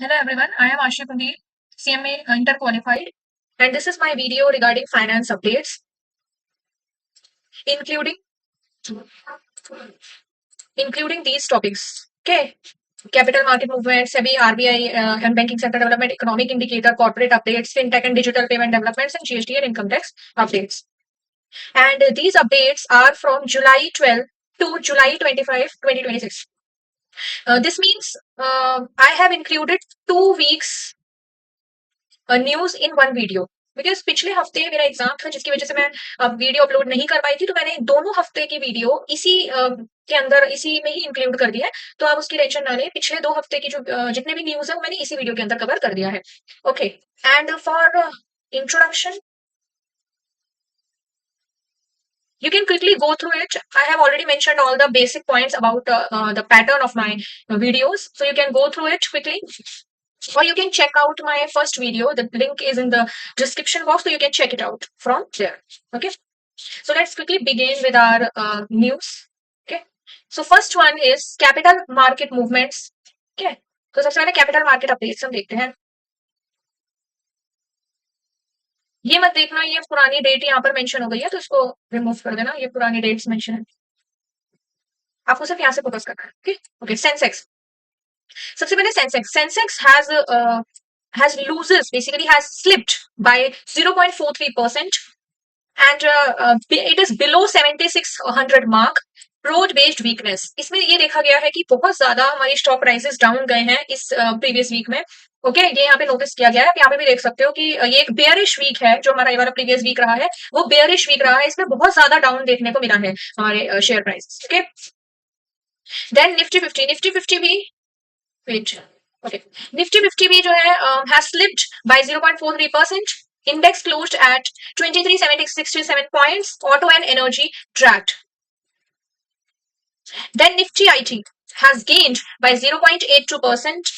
Hello everyone, I am Ashia Pundir, CMA Inter-Qualified, and this is my video regarding finance updates, including these topics. Okay, capital market movements, SEBI, RBI, and banking sector development, economic indicator, corporate updates, fintech and digital payment developments, and GST and income tax updates. And these updates are from July 12 to July 25, 2026. This means I have included 2 weeks news in one video because पिछले हफ्ते मेरा exam था जिसकी वजह से मैं video upload नहीं कर पाई थी, तो मैंने दोनों हफ्ते की वीडियो इसी के अंदर इसी में ही इंक्लूड कर दिया है। तो आप उसकी टेंशन ना लें, पिछले 2 हफ्ते की जो जितने भी न्यूज है वो मैंने इसी वीडियो के अंदर कवर कर दिया है। Okay, and for introduction you can quickly go through it. I have already mentioned all the basic points about the pattern of my videos, so you can go through it quickly, or you can check out my first video. The link is in the description box, so you can check it out from there. Okay, so let's quickly begin with our news. Okay, so first one is capital market movements. Okay, तो सबसे पहले capital market updates हम देखते हैं। ये मत देखना ये पुरानी डेट यहाँ पर मेंशन हो गई है, तो इसको रिमूव कर देना, ये पुरानी डेट्स मेंशन है। आपको सिर्फ यहाँ से फोकस करना है। ओके ओके, सेंसेक्स सबसे पहले Sensex has loses basically has slipped by 0.43% and it is below 7600 mark. broad based weakness, इसमें ये देखा गया है कि बहुत ज्यादा हमारी स्टॉक प्राइसेस डाउन गए हैं इस प्रीवियस वीक में। ओके ये यहाँ पे नोटिस किया गया है, आप यहाँ पे भी देख सकते हो कि ये एक बेयरिश वीक है, जो हमारा ये वाला प्रीवियस वीक रहा है वो बेयरिश वीक रहा है, इसमें बहुत ज्यादा डाउन देखने को मिला है हमारे share price. Okay, then Nifty fifty भी वेट ओके, निफ्टी 50 भी जो है has slipped by 0.43%. Index closed at 23,767 points. Auto and energy dragged. Then Nifty IT has gained by 0.82%.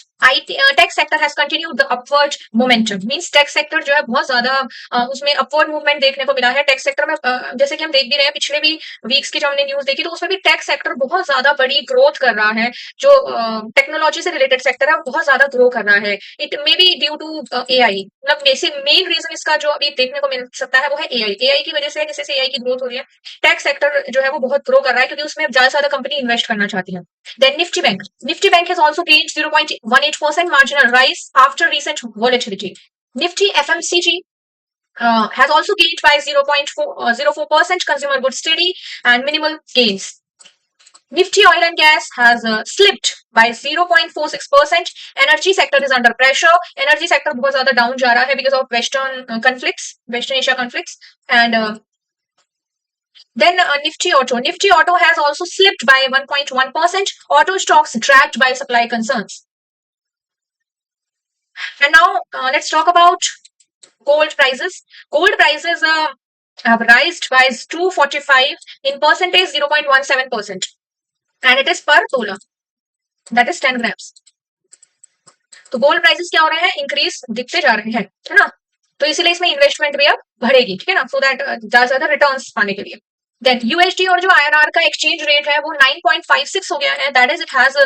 Tech sector has continued the upward momentum. Means tech sector जो है बहुत ज्यादा उसमें upward movement देखने को मिला है। टेक सेक्टर में जैसे कि हम देख भी रहे हैं, पिछले भी वीक्स की जो हमने न्यूज देखी तो उसमें भी टेक सेक्टर बहुत ज्यादा बड़ी ग्रोथ कर रहा है। जो टेक्नोलॉजी से रिलेटेड सेक्टर है वो बहुत ज्यादा ग्रो कर रहा है। It may be due to AI, मतलब बेसिक मेन रीजन इसका जो अभी देखने को मिल सकता है वो है एआई की वजह से, जैसे एआई की ग्रोथ हो रही है, टेक सेक्टर जो है वो बहुत ग्रो कर रहा है क्योंकि उसमें ज्यादा से ज्यादा कंपनी इन्वेस्ट करना चाहती है। Then Nifty Bank has also gained 0.18% marginal rise after recent volatility. Nifty FMCG has also gained by 0.04%. Consumer goods steady and minimal gains. Nifty Oil and Gas has slipped by 0.46%. Energy sector is under pressure. Energy sector बहुत ज्यादा down जा रहा है because of Western Asia conflicts, and then Nifty Auto has also slipped by 1.1%. Auto stocks dragged by supply concerns. And now let's talk about gold prices. Gold prices have risen by 245 in percentage 0.17%, and it is per तोला, that is 10 grams. तो gold prices क्या हो रहे हैं, increase दिखते जा रहे हैं, है ना। तो इसीलिए इसमें इन्वेस्टमेंट भी अब बढ़ेगी, ठीक है ना, सो दैट ज्यादा ज्यादा रिटर्न्स पाने के लिए। देन यूएसडी और जो आईएनआर का एक्सचेंज रेट है वो 9.56 हो गया है, that is it has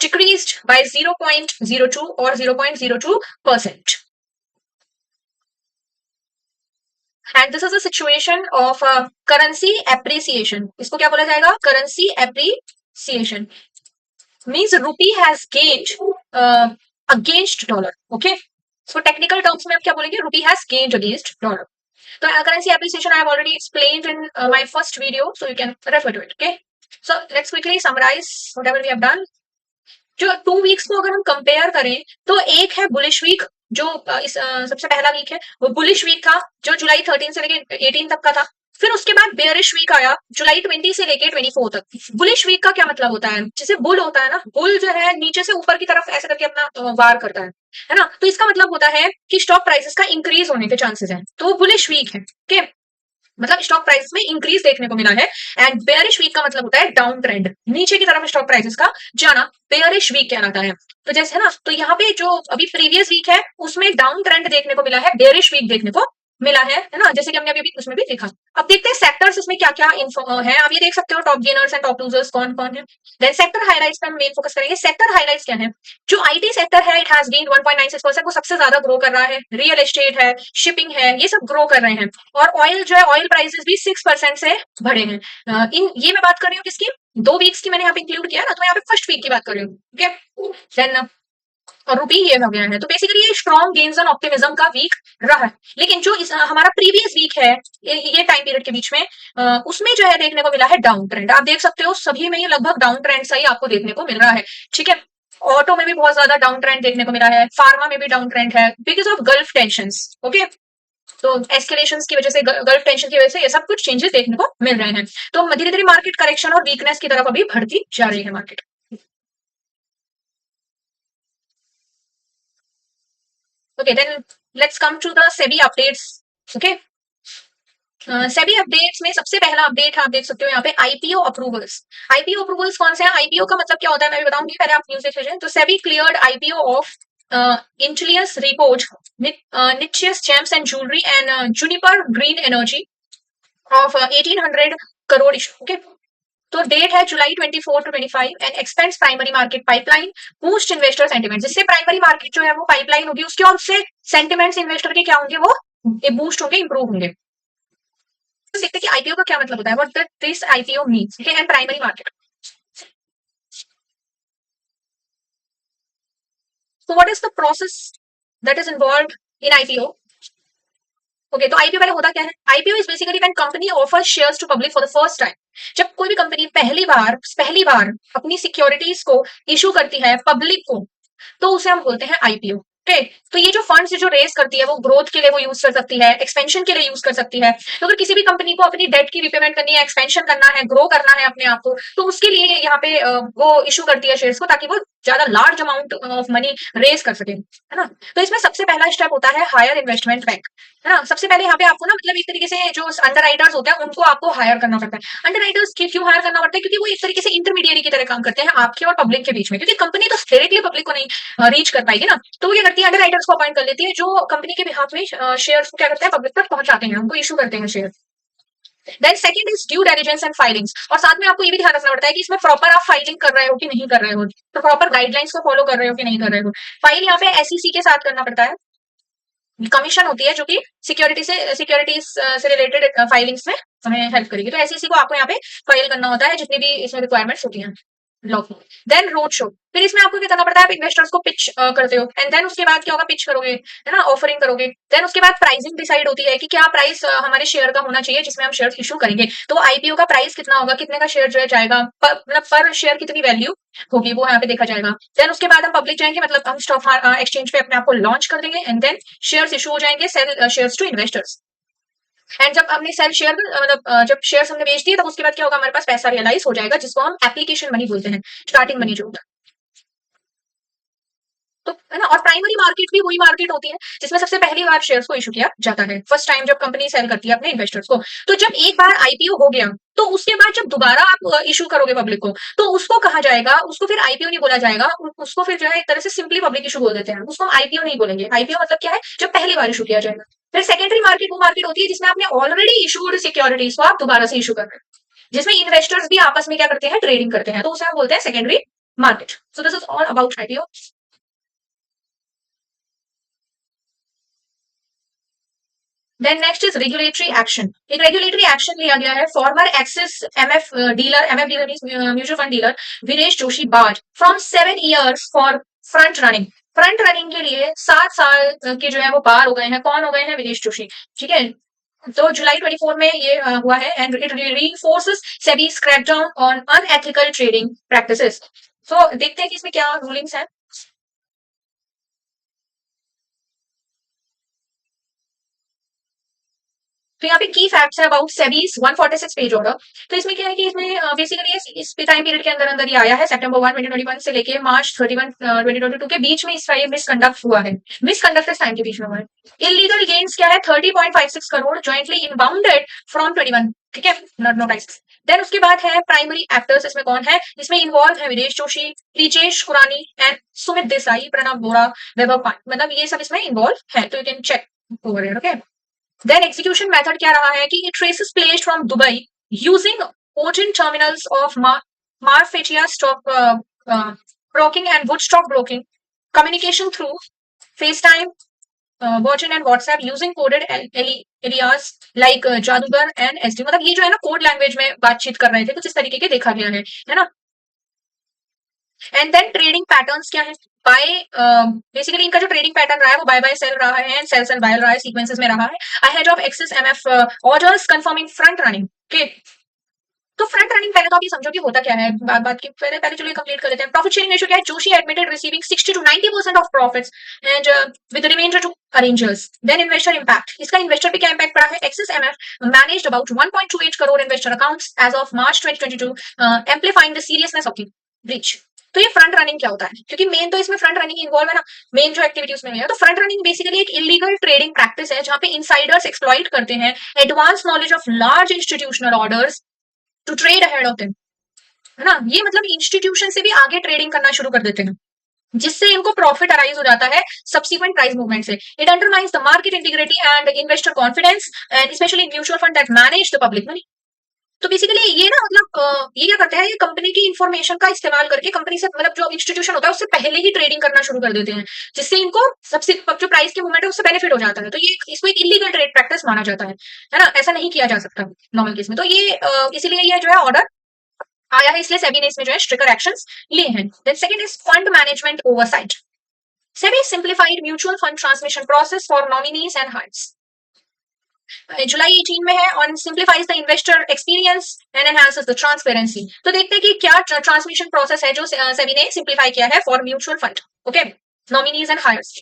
decreased bye 0.02 और 0.02%। And this is a situation of currency appreciation. इसको क्या बोला जाएगा, करेंसी एप्रिसिएशन मीन्स रूपी has gained against dollar. Okay, so technical terms में आप क्या बोलेंगे, रूपी has gained against dollar. So currency appreciation I have already explained in my first video, so you can refer to it. Okay, so let's quickly summarize whatever we have done. जो 2 weeks को अगर हम compare करें तो एक है bullish week, जो इस सबसे पहला वीक है वो बुलिश वीक था, जो जुलाई 13 से लेके 18 तक का था। फिर उसके बाद बेयरिश वीक आया जुलाई 20 से लेके 24 तक। बुलिश वीक का क्या मतलब होता है, जैसे बुल होता है ना, बुल जो है नीचे से ऊपर की तरफ ऐसे करके अपना वार करता है ना, तो इसका मतलब होता है कि स्टॉक प्राइसेस का इंक्रीज होने के चांसेस हैं, तो वो बुलिश वीक है। ओके, मतलब स्टॉक प्राइस में इंक्रीज देखने को मिला है। एंड बेयरिश वीक का मतलब होता है डाउन ट्रेंड, नीचे की तरफ स्टॉक प्राइसेस का जाना, बेयरिश वीक कहलाता है। तो जैसे है ना, तो यहाँ पे जो अभी प्रीवियस वीक है उसमें डाउन ट्रेंड देखने को मिला है, बेयरिश वीक देखने को मिला है ना, जैसे कि हमने अभी उसमें भी देखा। अब देखते हैं सेक्टर्स इसमें क्या क्या है। आप ये देख सकते हो top gainers and top losers कौन कौन है। देन सेक्टर हाइलाइट्स पे हम मेन फोकस करेंगे। सेक्टर हाइलाइट्स क्या है? जो आईटी सेक्टर है इट हैज गेन 1.96%, वो सबसे ज्यादा ग्रो कर रहा है। रियल एस्टेट है, शिपिंग है, ये सब ग्रो कर रहे हैं। और ऑयल जो है, ऑयल प्राइसेस भी 6% से बढ़े हैं। इन ये मैं बात कर रही हूँ किसकी, 2 वीक्स की मैंने यहाँ पे इंक्लूड किया ना, तो मैं यहाँ पे फर्स्ट वीक की बात कर रही हूँ। ओके, देन और रुपी ये हो गया है। तो बेसिकली ये स्ट्रॉन्ग गेन्स ऑन ऑप्टिमिज्म का वीक रहा है। लेकिन जो हमारा प्रीवियस वीक है, ये टाइम पीरियड के बीच में, उसमें जो है देखने को मिला है डाउन ट्रेंड। आप देख सकते हो सभी में ये लगभग डाउन ट्रेंड सा ही आपको देखने को मिल रहा है। ठीक है, ऑटो में भी बहुत ज्यादा डाउन ट्रेंड देखने को मिला है, फार्मा में भी डाउन ट्रेंड है because of gulf tension. Okay, तो एस्केलेशन की वजह से, गल्फ टेंशन की वजह से ये सब कुछ चेंजेस देखने को मिल रहे हैं। तो धीरे धीरे मार्केट करेक्शन और वीकनेस की तरफ अभी बढ़ती जा रही है market. Okay, then let's come to the SEBI updates. Okay, SEBI updates में सबसे पहला अपडेट आप देख सकते हो यहाँ पे आईपीओ अप्रूवल्स। आईपीओ अप्रूवल्स कौन से हैं? आईपीओ का मतलब क्या होता है मैं भी बताऊंगी, पहले आप न्यूज देख लीजिए। तो सेबी क्लियर्ड आईपीओ ऑफ इंटेलियस रिपोर्ट, निचियस gems and jewellery and Juniper Green Energy of 1800 crore issue. Okay, तो डेट है जुलाई 24 to 25 and expands primary market pipeline, boost investor sentiment. जिससे प्राइमरी मार्केट जो है वो पाइपलाइन होगी उसकी, और उससे सेंटिमेंट्स इन्वेस्टर के क्या होंगे, वो बूस्ट होंगे, इंप्रूव होंगे। तो देखते हैं कि आईपीओ का क्या मतलब होता है, what this IPO means and primary market. So what is the process that is involved in IPO? Okay, तो आईपीओ पहले होता क्या है? IPO is basically when company offer shares to public for the first time. जब कोई भी company पहली बार अपनी सिक्योरिटीज को इशू करती है पब्लिक को, तो उसे हम बोलते हैं आईपीओ। ओके, तो ये जो फंड्स जो रेज करती है वो ग्रोथ के लिए वो यूज कर सकती है, एक्सपेंशन के लिए यूज कर सकती है। तो अगर किसी भी कंपनी को अपनी डेट की रिपेमेंट करनी है, एक्सपेंशन करना है, ग्रो करना है अपने आप को, तो उसके लिए यहाँ पे वो इशू करती है शेयर्स को, ताकि वो ज्यादा large amount of money raise कर सके, है ना। तो इसमें सबसे पहला स्टेप होता है हायर इन्वेस्टमेंट बैंक, है ना। सबसे पहले यहाँ पे आपको ना, मतलब एक तरीके से जो अंडर राइटर्स होते हैं उनको आपको हायर करना पड़ता है। अंडर राइटर्स क्यों हायर करना पड़ता है? क्योंकि वो एक तरीके से इंटरमीडिएरी की तरह काम करते हैं आपके और पब्लिक के बीच में, क्योंकि कंपनी तो डायरेक्टली पब्लिक को नहीं रीच कर पाएगी ना। तो वो क्या करती है, अंडर राइटर्स को अपॉइंट कर लेती है जो कंपनी के बिहाफ में शेयर्स को क्या करते हैं, पब्लिक तक पहुंचाते हैं, उनको इशू करते हैं share. Then second is due diligence and filings. और साथ में आपको ये भी ध्यान रखना पड़ता है कि इसमें प्रॉपर आप फाइलिंग कर रहे हो कि नहीं कर रहे हो, तो प्रॉपर गाइडलाइंस को फॉलो कर रहे हो कि नहीं कर रहे हो। फाइल यहाँ पे एसईसी के साथ करना पड़ता है। कमीशन होती है जो कि सिक्योरिटीज से रिलेटेड फाइलिंग्स में हमें हेल्प करेगी। तो एसईसी को आपको यहाँ पे फाइल करना होता है जितनी भी इसमें रिक्वायरमेंट्स होती हैं लॉ की। देन रोड शो, फिर इसमें आपको क्या करना पड़ता है, आप इन्वेस्टर्स को पिच करते हो, एंड देन उसके बाद क्या होगा, पिच करोगे, है ना, ऑफरिंग करोगे। देन उसके बाद प्राइसिंग डिसाइड होती है कि क्या प्राइस हमारे शेयर का होना चाहिए जिसमें हम शेयर इशू करेंगे। तो आईपीओ का प्राइस कितना होगा, कितने का शेयर जो है जाएगा, मतलब पर शेयर कितनी वैल्यू होगी, वो यहाँ पे देखा जाएगा। देन उसके बाद हम पब्लिक जाएंगे, मतलब हम स्टॉक एक्सचेंज पे अपने आप को लॉन्च कर देंगे, एंड देन शेयर्स इशू हो जाएंगे, sell shares to investors. And जब हमने सेल शेयर, मतलब जब शेयर्स हमने बेच दिए, तब उसके बाद क्या होगा, हमारे पास पैसा रियलाइज हो जाएगा, जिसको हम एप्लीकेशन मनी बोलते हैं, स्टार्टिंग मनी जो होता है। तो है ना, और प्राइमरी मार्केट भी वही मार्केट होती है जिसमें सबसे पहली बार शेयर्स को इशू किया जाता है, फर्स्ट टाइम जब कंपनी सेल करती है अपने इन्वेस्टर्स को। तो जब एक बार आईपीओ हो गया, तो उसके बाद जब दोबारा आप इशू करोगे पब्लिक को, तो उसको कहा जाएगा, उसको फिर आईपीओ नहीं बोला जाएगा, उसको फिर जो है एक तरह से सिंपली पब्लिक इशू बोल देते हैं, उसको हम आईपीओ नहीं बोलेंगे। आईपीओ मतलब क्या है, जब पहली बार इशू किया जाएगा। फिर सेकेंडरी मार्केट वो मार्केट होती है जिसमें आपने ऑलरेडी इशूड सिक्योरिटीज को आप दोबारा से इशू कर रहे हैं, जिसमें इन्वेस्टर्स भी आपस में क्या करते हैं, ट्रेडिंग करते हैं, तो उसे हम बोलते हैं secondary market. So this is all about IPO. Then next is regulatory action. एक रेगुलेटरी एक्शन लिया गया है। Former Axis MF dealer mutual fund dealer Vinesh Joshi barred from 7 years for front running. Front running के लिए 7 साल के जो है वो बार हो गए हैं। कौन हो गए हैं? विनेश जोशी। ठीक है, तो जुलाई 24 में ये हुआ है, and it reinforces SEBI's crackdown on unethical trading practices. So देखते हैं कि इसमें क्या रूलिंग्स हैं। तो यहाँ पे की फैक्ट्स है अबाउट सेबीज 146 पेज ऑर्डर। तो इसमें क्या है कि इसमें बेसिकली इस टाइम पीरियड के अंदर अंदर ये आया है, सितंबर 1 2021 से लेके मार्च 31 2022 के बीच में इसका ये मिसकंडक्ट हुआ है। मिसकंडक्ट इस टाइम के बीच में हुआ है। इलीगल गेन्स क्या है, 30.56 करोड़ जॉइंटली इनबाउंडेड फ्रॉम 21। ठीक है, नोटाइज। देन उसके बाद है प्राइमरी एक्टर्स। इसमें कौन है? इसमें इन्वॉल्व है विदेश जोशी, ब्रिजेश खुरानी एंड सुमित देसाई, प्रणब बोरा, वैभव पांड, मतलब ये सब इसमें इन्वॉल्व है। तो you can check over it. Okay, then execution method क्या रहा है कि it traces placed from Dubai using ओजन terminals of Marfatia stock broking and wood stock broking communication through FaceTime, Virgin and WhatsApp using coded alias like जादूगर and SD, मतलब ये जो है ना कोड लैंग्वेज में बातचीत कर रहे थे, कुछ इस तरीके के देखा गया है ना। एंड देन ट्रेडिंग पैटर्न्स क्या है, बाय बेसिकली इनका जो ट्रेडिंग पैटर्न रहा है वो बाय बाय सेल रहा है एंड सेल सेल बाय रहा है, सीक्वेंसेस में रहा है। Ahead of Axis MF orders confirming front running. Okay, तो फ्रंट रनिंग पहले तो आप ये समझो कि होता क्या है, बात की पहले पहले चलो ये कंप्लीट कर लेते हैं। प्रॉफिट शेयरिंग रेशियो क्या है, Joshi admitted receiving 60 to 90% of profits and with reminder to arrangers. Then investor impact, इसका इन्वेस्टर पे क्या इंपैक्ट पड़ा है, Axis MF managed about 1.28 crore investor accounts as of March 2022, amplifying the seriousness of the breach. तो ये front running क्या होता है, क्योंकि मेन तो इसमें फ्रंट रनिंग इन्वॉल्व है ना, मेन जो एक्टिविटी उसमें है। तो फ्रंट रनिंग बेसिकली एक इलीगल ट्रेडिंग प्रैक्टिस है जहां पे इनसाइडर्स एक्सप्लॉइट करते हैं advance knowledge of large institutional orders to trade ahead of them, है ना। ये मतलब इंस्टीट्यूशन से भी आगे ट्रेडिंग करना शुरू कर देते हैं, जिससे इनको प्रॉफिट अराइज हो जाता है सब्सिक्वेंट प्राइस मूवमेंट से। It undermines the market integrity and investor confidence and specially in mutual fund that manage the public money. तो बेसिकली ये ना मतलब ये क्या करते हैं, ये कंपनी की इंफॉर्मेशन का इस्तेमाल करके कंपनी से मतलब जो इंस्टीट्यूशन होता है उससे पहले ही ट्रेडिंग करना शुरू कर देते हैं, जिससे इनको सबसे जो प्राइस की मूवमेंट है उससे बेनिफिट हो जाता है। तो ये इसको एक इलीगल ट्रेड प्रैक्टिस माना जाता है ना, ऐसा नहीं किया जा सकता नॉर्मल केस में। तो ये इसीलिए ये जो है ऑर्डर आया है, इसलिए सेबी ने इसमें जो है स्ट्रिक्टर एक्शंस लिए हैं। Then second is fund management oversight. SEBI simplified mutual fund transmission process for nominees and heights, जुलाई 18 में है, on simplifies the investor experience and enhances the transparency. तो देखते हैं कि क्या ट्रांसमिशन प्रोसेस है जो सेबी ने सिंप्लीफाई किया है for mutual fund, okay, nominees and heirs.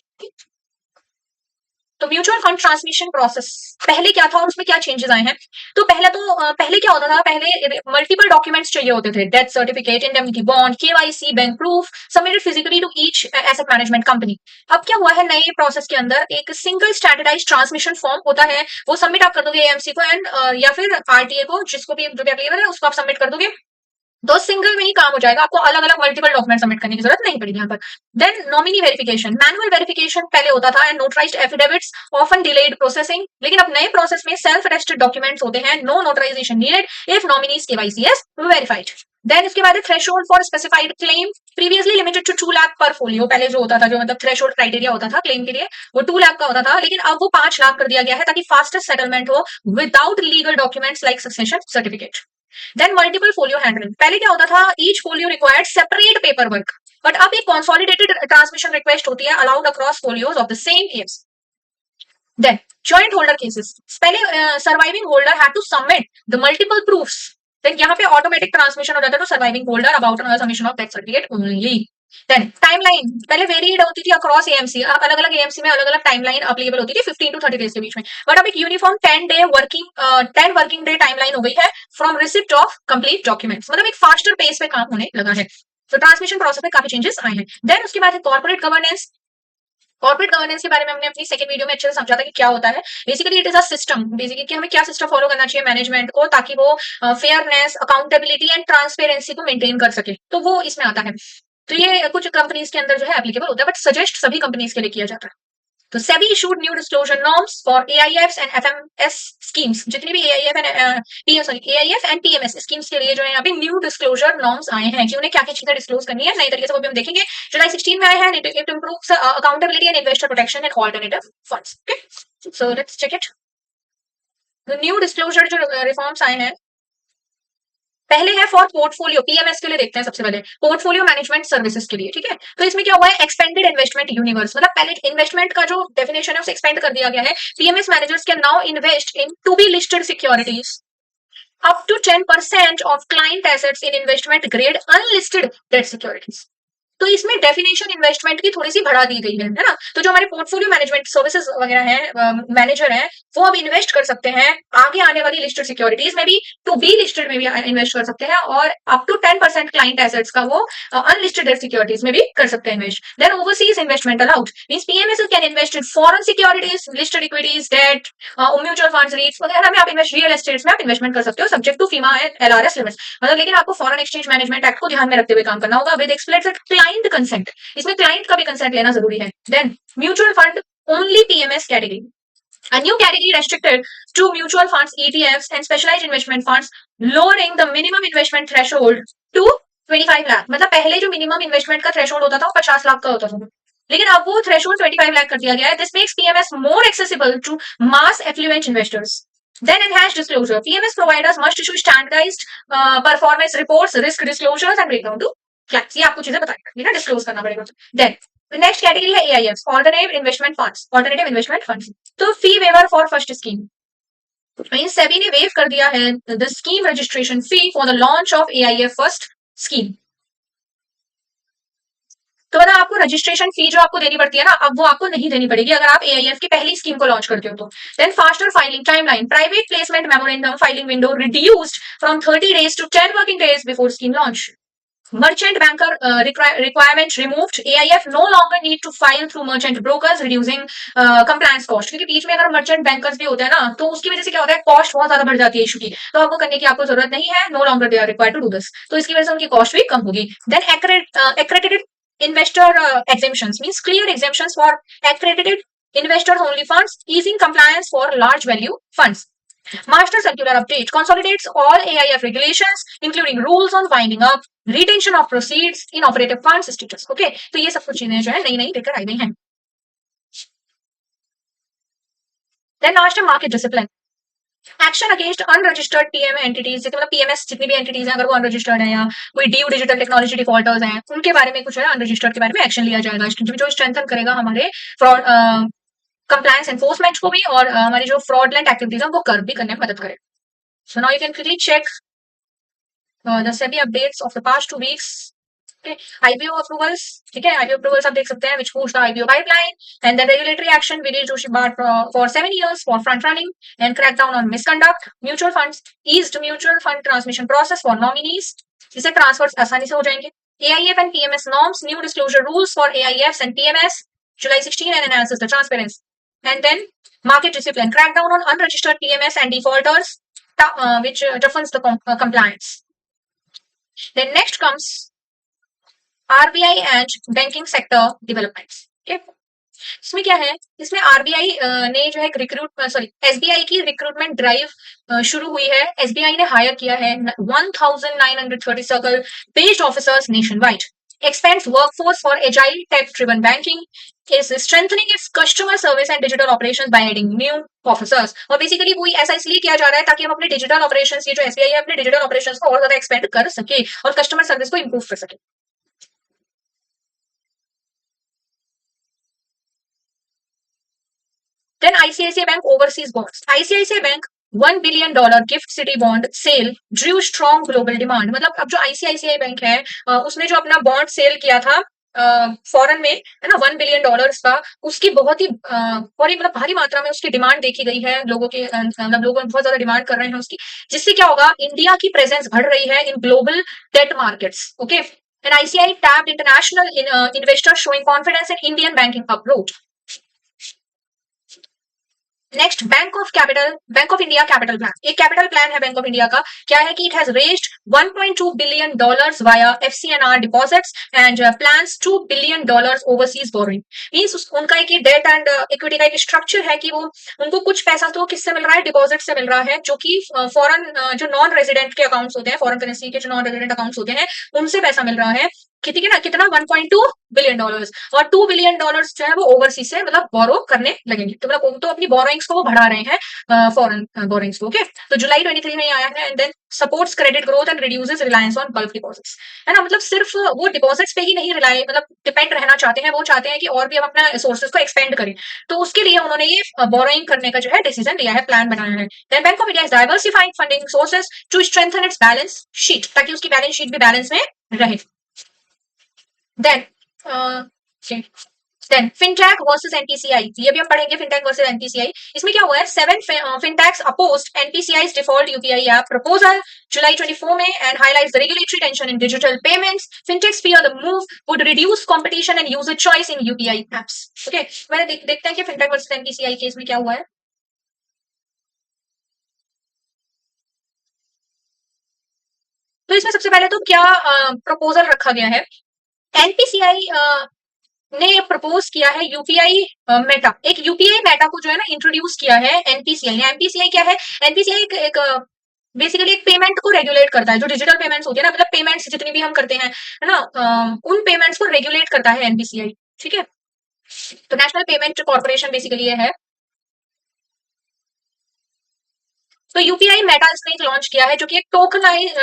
तो म्यूचुअल फंड ट्रांसमिशन प्रोसेस पहले क्या था और उसमें क्या चेंजेस आए हैं। तो पहले क्या होता था, पहले मल्टीपल डॉक्यूमेंट्स चाहिए होते थे, death certificate, indemnity bond, KYC, bank proof submitted physically to each asset management company. अब क्या हुआ है, नए प्रोसेस के अंदर एक सिंगल स्टैंडर्डाइज ट्रांसमिशन फॉर्म होता है, वो सबमिट आप कर दोगे एएमसी को एंड या फिर आरटीए को, जिसको भी जो भी अवेलेबल है उसको आप सबमिट कर दोगे, दो सिंगल में ही काम हो जाएगा, आपको अलग अलग मल्टीपल डॉक्यूमेंट सबमिट करने की जरूरत नहीं पड़ेगी यहाँ पर। Then nominee verification, manual verification पहले होता था and notarised affidavits often delayed processing, लेकिन अब नए प्रोसेस में सेल्फ अटेस्टेड डॉक्यूमेंट्स होते हैं, no notarisation needed if nominees KYC is verified. Then इसके बाद threshold for specified claim, previously limited to 2 lakh per folio, पहले जो होता था जो मतलब थ्रेशोल्ड क्राइटेरिया होता था क्लेम के लिए वो 2 लाख का होता था, लेकिन अब वो 5 लाख कर दिया गया है ताकि फास्टेस्ट सेटलमेंट हो without legal documents like succession certificate. Then multiple folio handling, पहले क्या होता था, each folio required separate paper work, but अब एक कंसोलिडेटेड ट्रांसमिशन रिक्वेस्ट होती है allowed across folios of the same years. Then joint holder cases, पहले surviving holder had to submit the multiple proofs, then यहाँ पे ऑटोमेटिक ट्रांसमिशन हो जाता है to surviving holder about submission of death certificate only. Then timeline पहले varied होती थी across AMC, अलग अलग एएमसी में अलग अलग टाइमलाइन अवेलेबल होती थी 15 to 30 डेज के बीच में, बट अब एक यूनिफॉर्म 10 वर्किंग डे टाइमलाइन हो गई है from receipt of complete documents, मतलब एक फास्टर पेस पे काम होने लगा है। तो ट्रांसमिशन प्रोसेस में काफी चेंजेस आए हैं। देन उसके बाद है कॉर्पोरेट गवर्नेंस। कॉर्पोरेट गवर्नेंस के बारे में हमने अपनी सेकंड वीडियो में अच्छे से समझा था कि क्या होता है। Basically it is a system, basically कि हमें क्या सिस्टम फॉलो करना चाहिए मैनेजमेंट को ताकि वो फेयरनेस, अकाउंटेबिलिटी एंड ट्रांसपेरेंसी को मेंटेन कर सके, तो वो इसमें आता है। तो ये कुछ कंपनीज के अंदर जो है एप्लीकेबल होता है, बट सजेस्ट सभी कंपनीज के लिए किया जाता है। तो SEBI issued new disclosure norms for AIFs and FMS schemes, जितनी भी एआईएफ एंड पीएमएस स्कीम्स के लिए जो है यहाँ पे न्यू डिस्क्लोजर नॉर्म्स आए हैं कि उन्हें क्या क्या चीजें डिस्क्लोज करनी है नई तरीके से, वो भी हम देखेंगे। जुलाई 16 में आए हैं, it improves accountability and investor protection in alternative funds. Okay, so let's check it. New disclosure जो रिफॉर्म्स आए हैं, पहले है फॉर पोर्टफोलियो, पीएमएस के लिए देखते हैं सबसे पहले, पोर्टफोलियो मैनेजमेंट सर्विसेज के लिए, ठीक है। तो इसमें क्या हुआ है, एक्सपेंडेड इन्वेस्टमेंट यूनिवर्स, मतलब पहले इन्वेस्टमेंट का जो डेफिनेशन है उसे एक्सपेंड कर दिया गया है। PMS managers can now invest in to be listed securities up to 10% of client assets in investment grade unlisted debt securities. तो इसमें डेफिनेशन इन्वेस्टमेंट की थोड़ी सी बढ़ा दी गई है ना। तो जो हमारे पोर्टफोलियो मैनेजमेंट सर्विसेज वगैरह हैं, मैनेजर हैं, वो अब इन्वेस्ट कर सकते हैं आगे आने वाली लिस्टेड सिक्योरिटीज में भी, टू बी लिस्टेड में भी इन्वेस्ट कर सकते हैं, और अप टू 10% क्लाइंट एसेट्स का वो अनलिस्टेड सिक्योरिटीज में भी कर सकते हैं invest. Then overseas investment allowed, means PMS can invest in foreign securities, listed equities, debt, mutual funds, REITs वगैरह में आप इन्वेस्ट, रियल एस्टेट्स में आप इन्वेस्टमेंट कर सकते हो subject to FEMA and LRS limits, मतलब लेकिन आपको फॉरेन एक्सचेंज मैनेजमेंट एक्ट को ध्यान में रखते हुए काम करना होगा विद एक्सप्लिसिट क्लाइंट कंसेंट, इसमें क्लाइंट का भी कंसेंट लेना जरूरी है। Then mutual fund only PMS category, A new category restricted to mutual funds, ETFs, and specialized investment funds, lowering the minimum investment threshold to 25 lakh. मतलब पहले जो मिनिमम इन्वेस्टमेंट का थ्रेशोल्ड होता था वो 50 लाख का होता था, लेकिन अब वो थ्रेशोल्ड 25 लाख कर दिया गया है. This makes PMS more accessible to mass affluent investors. Then enhanced disclosure. PMS providers must issue standardized performance reports, risk disclosures, and breakdown to clients. ये आपको चीजें बतानी पड़ेगी ना, डिस्क्लोज करना पड़ेगा. Then the next category है AIFs, Alternative Investment Funds. Alternative Investment Funds. तो fee waiver for first scheme. इन सेबी ने वेव कर दिया है the scheme registration fee for the launch of AIF first scheme. तो मतलब आपको रजिस्ट्रेशन फी जो आपको देनी पड़ती है ना, अब वो आपको नहीं देनी पड़ेगी अगर आप एआईएफ की पहली स्कीम को लॉन्च करते हो तो. Then faster filing timeline. Private placement memorandum filing window reduced from 30 days to 10 working days before scheme launch. Merchant banker requirement removed. AIF no longer need to file through merchant brokers, reducing compliance cost. क्योंकि बीच में अगर merchant bankers भी होते हैं ना, तो उसकी वजह से क्या होता है, कॉस्ट बहुत ज्यादा बढ़ जाती है इशू की, तो आपको करने की आपको जरूरत नहीं है. No longer they are required to do this, तो इसकी वजह से उनकी कॉस्ट भी कम होगी. Then accredited investor exemptions means clear exemptions for accredited investors only funds, easing compliance for large value funds. Master Circular Update consolidates all AIF regulations, including rules on winding up, retention of proceeds, inoperative funds status. Okay, तो ये सब कुछ चीजें जो है नई नई लेकर आई गई हैं. Then last है market discipline. Action against unregistered PM entities, जैसे मतलब PMS जितनी भी एंटिटीज हैं अगर वो अनरजिस्टर्ड है या कोई ड्यू डिजिटल टेक्नोलॉजी डिफॉल्टर्स हैं, उनके बारे में कुछ है अनरजिस्टर्ड के बारे में एक्शन लिया जाएगा, जो स्ट्रेंथन करेगा हमारे फ्रॉड कंप्लायंस एनफोर्समेंट को भी, और हमारी जो फ्रॉडलेंट एक्टिविटीज है वो कर्व भी करने में मदद करेगा. So now you can quickly check the SEBI updates of the past 2 weeks. Okay, IPO approvals. ठीक है, IPO approvals आप देख सकते हैं, which boost the IPO pipeline, and then regulatory action. Vineet Joshi barred for 7 years for front running and crackdown on misconduct. Mutual funds eased mutual fund transmission process for nominees. जिससे transfer आसानी से हो जाएंगे. AIF and PMS norms, new disclosure rules for AIFs and PMS, July 16, and enhances the transparency. And then market discipline, crackdown on unregistered PMS and defaulters, which toughens the compliance. Then next comes RBI and banking sector developments. इसमें क्या है, इसमें RBI ने जो है SBI की recruitment drive शुरू हुई है. एसबीआई ने हायर किया है 1930 circle based officers nationwide. Expands workforce for agile tech driven banking, is strengthening its customer service and digital operations by adding new officers. और बेसिकली वही ऐसा इसलिए किया जा रहा है ताकि हम अपने डिजिटल ऑपरेशंस, ये जो एसबीआई है अपने डिजिटल ऑपरेशंस को और ज्यादा एक्सपेंड कर सके और कस्टमर सर्विस को इंप्रूव कर सके. Then ICICI Bank overseas bonds. ICICI Bank $1 billion GIFT City bond sale drew strong global demand. मतलब अब जो आईसीआईसीआई बैंक है उसने जो अपना बॉन्ड सेल किया था फॉरेन में, है ना, $1 बिलियन का, उसकी बहुत ही बड़ी मतलब भारी मात्रा में उसकी डिमांड देखी गई है. लोगों के मतलब लोगों बहुत ज्यादा डिमांड कर रहे हैं उसकी, जिससे क्या होगा, इंडिया की प्रेजेंस बढ़ रही है in global debt markets. Okay, and ICI tapped international investors showing confidence in Indian banking approach. Next Bank of India capital plan. एक कैपिटल प्लान है बैंक ऑफ इंडिया का. क्या है कि it has raised $1.2 billion via FCNR deposits and plans $2 billion overseas borrowing. Means उनका एक date and equity का एक स्ट्रक्चर है कि वो उनको कुछ पैसा तो किससे मिल रहा है, डिपॉजिट से मिल रहा है, जो कि फॉरेन जो नॉन रेजिडेंट के अकाउंट्स होते हैं, फॉरेन करेंसी के जो नॉन रेजिडेंट अकाउंट्स होते हैं, उनसे पैसा मिल रहा है. ठीक है ना, कितना $1.2 बिलियन, और $2 बिलियन जो है वो ओवरसीज से मतलब बोरो करने लगेंगे. तो मतलब तो अपनी बोरोइंग्स को वो बढ़ा रहे हैं फॉरेन बोरोइंग्स को. ओके, तो जुलाई 23 में आया है. And then supports credit growth and reduces reliance on bulk deposits. है ना, मतलब सिर्फ वो डिपॉजिट्स पे ही नहीं रिलाय मतलब डिपेंड रहना चाहते हैं, वो चाहते हैं कि और भी हम अपना सोर्सेज को एक्सपेंड करें. तो उसके लिए उन्होंने ये बोरोइंग करने का जो है डिसीजन लिया है, प्लान बनाया है. Then Bank of India is diversifying funding sources to strengthen its balance sheet, ताकि उसकी बैलेंस शीट भी बैलेंस में रहे. देन फिनटेक वर्सेस एनपीसीआई, ये भी हम पढ़ेंगे, फिनटेक वर्सेस एनपीसीआई. इसमें क्या हुआ है, 7 fintechs opposed NPCI's default UPI app proposal जुलाई 24 में and highlights the regulatory tension in digital payments. Fintechs fear the move would reduce competition and user choice in UPI apps. Okay, मैंने देखते हैं कि फिनटेक वर्सेस एनपीसीआई केस में क्या हुआ है. तो इसमें सबसे पहले तो क्या प्रपोजल रखा गया है. एनपीसीआई ने प्रपोज किया है यूपीआई मेटा, एक यूपीआई मेटा को जो है ना इंट्रोड्यूस किया है एनपीसीआई ने। एनपीसीआई क्या है? एनपीसीआई एक बेसिकली एक पेमेंट को रेगुलेट करता है, जो डिजिटल पेमेंट्स होती है ना, मतलब पेमेंट्स जितनी भी हम करते हैं, है ना, उन पेमेंट्स को रेगुलेट करता है एनपीसीआई। ठीक है, तो नेशनल पेमेंट कॉर्पोरेशन बेसिकली ये है। तो यूपीआई मेटा इसने एक लॉन्च किया है, जो कि एक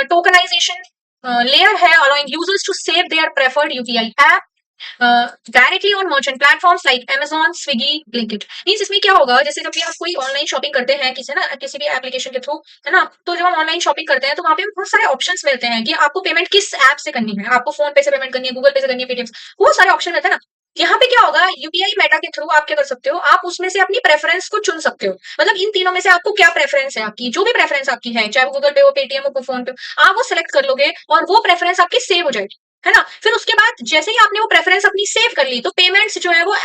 टोकनाइजेशन लेयर है, allowing users to save their preferred UPI app directly on merchant platforms like Amazon, Swiggy, Blinkit. Means इसमें क्या होगा, जैसे जब भी आप कोई ऑनलाइन शॉपिंग करते हैं किसी ना किसी भी एप्लीकेशन के थ्रू, है ना, तो जब हम ऑनलाइन शॉपिंग करते हैं तो वहां पे बहुत सारे ऑप्शंस मिलते हैं कि आपको पेमेंट किस ऐप से करनी है, आपको फोन पे से पेमेंट करनी है, गूगल पे से करनी है, पेटीएम, बहुत सारे ऑप्शन मिलते हैं ना। यहाँ पे क्या होगा, यूपीआई मेटा के थ्रू आप क्या कर सकते हो, आप उसमें से अपनी प्रेफरेंस को चुन सकते हो। मतलब इन तीनों में से आपको क्या प्रेफरेंस है, आपकी जो भी प्रेफरेंस आपकी है, चाहे वो गूगल पे हो, पेटीएम हो, फोन पे हो, आप वो सिलेक्ट कर लोगे और वो प्रेफरेंस आपकी सेव हो जाएगी, है ना। फिर उसके बाद जैसे ही आपने वो प्रेफरेंस अपनी सेव कर ली, तो पेमेंट्स जो है वो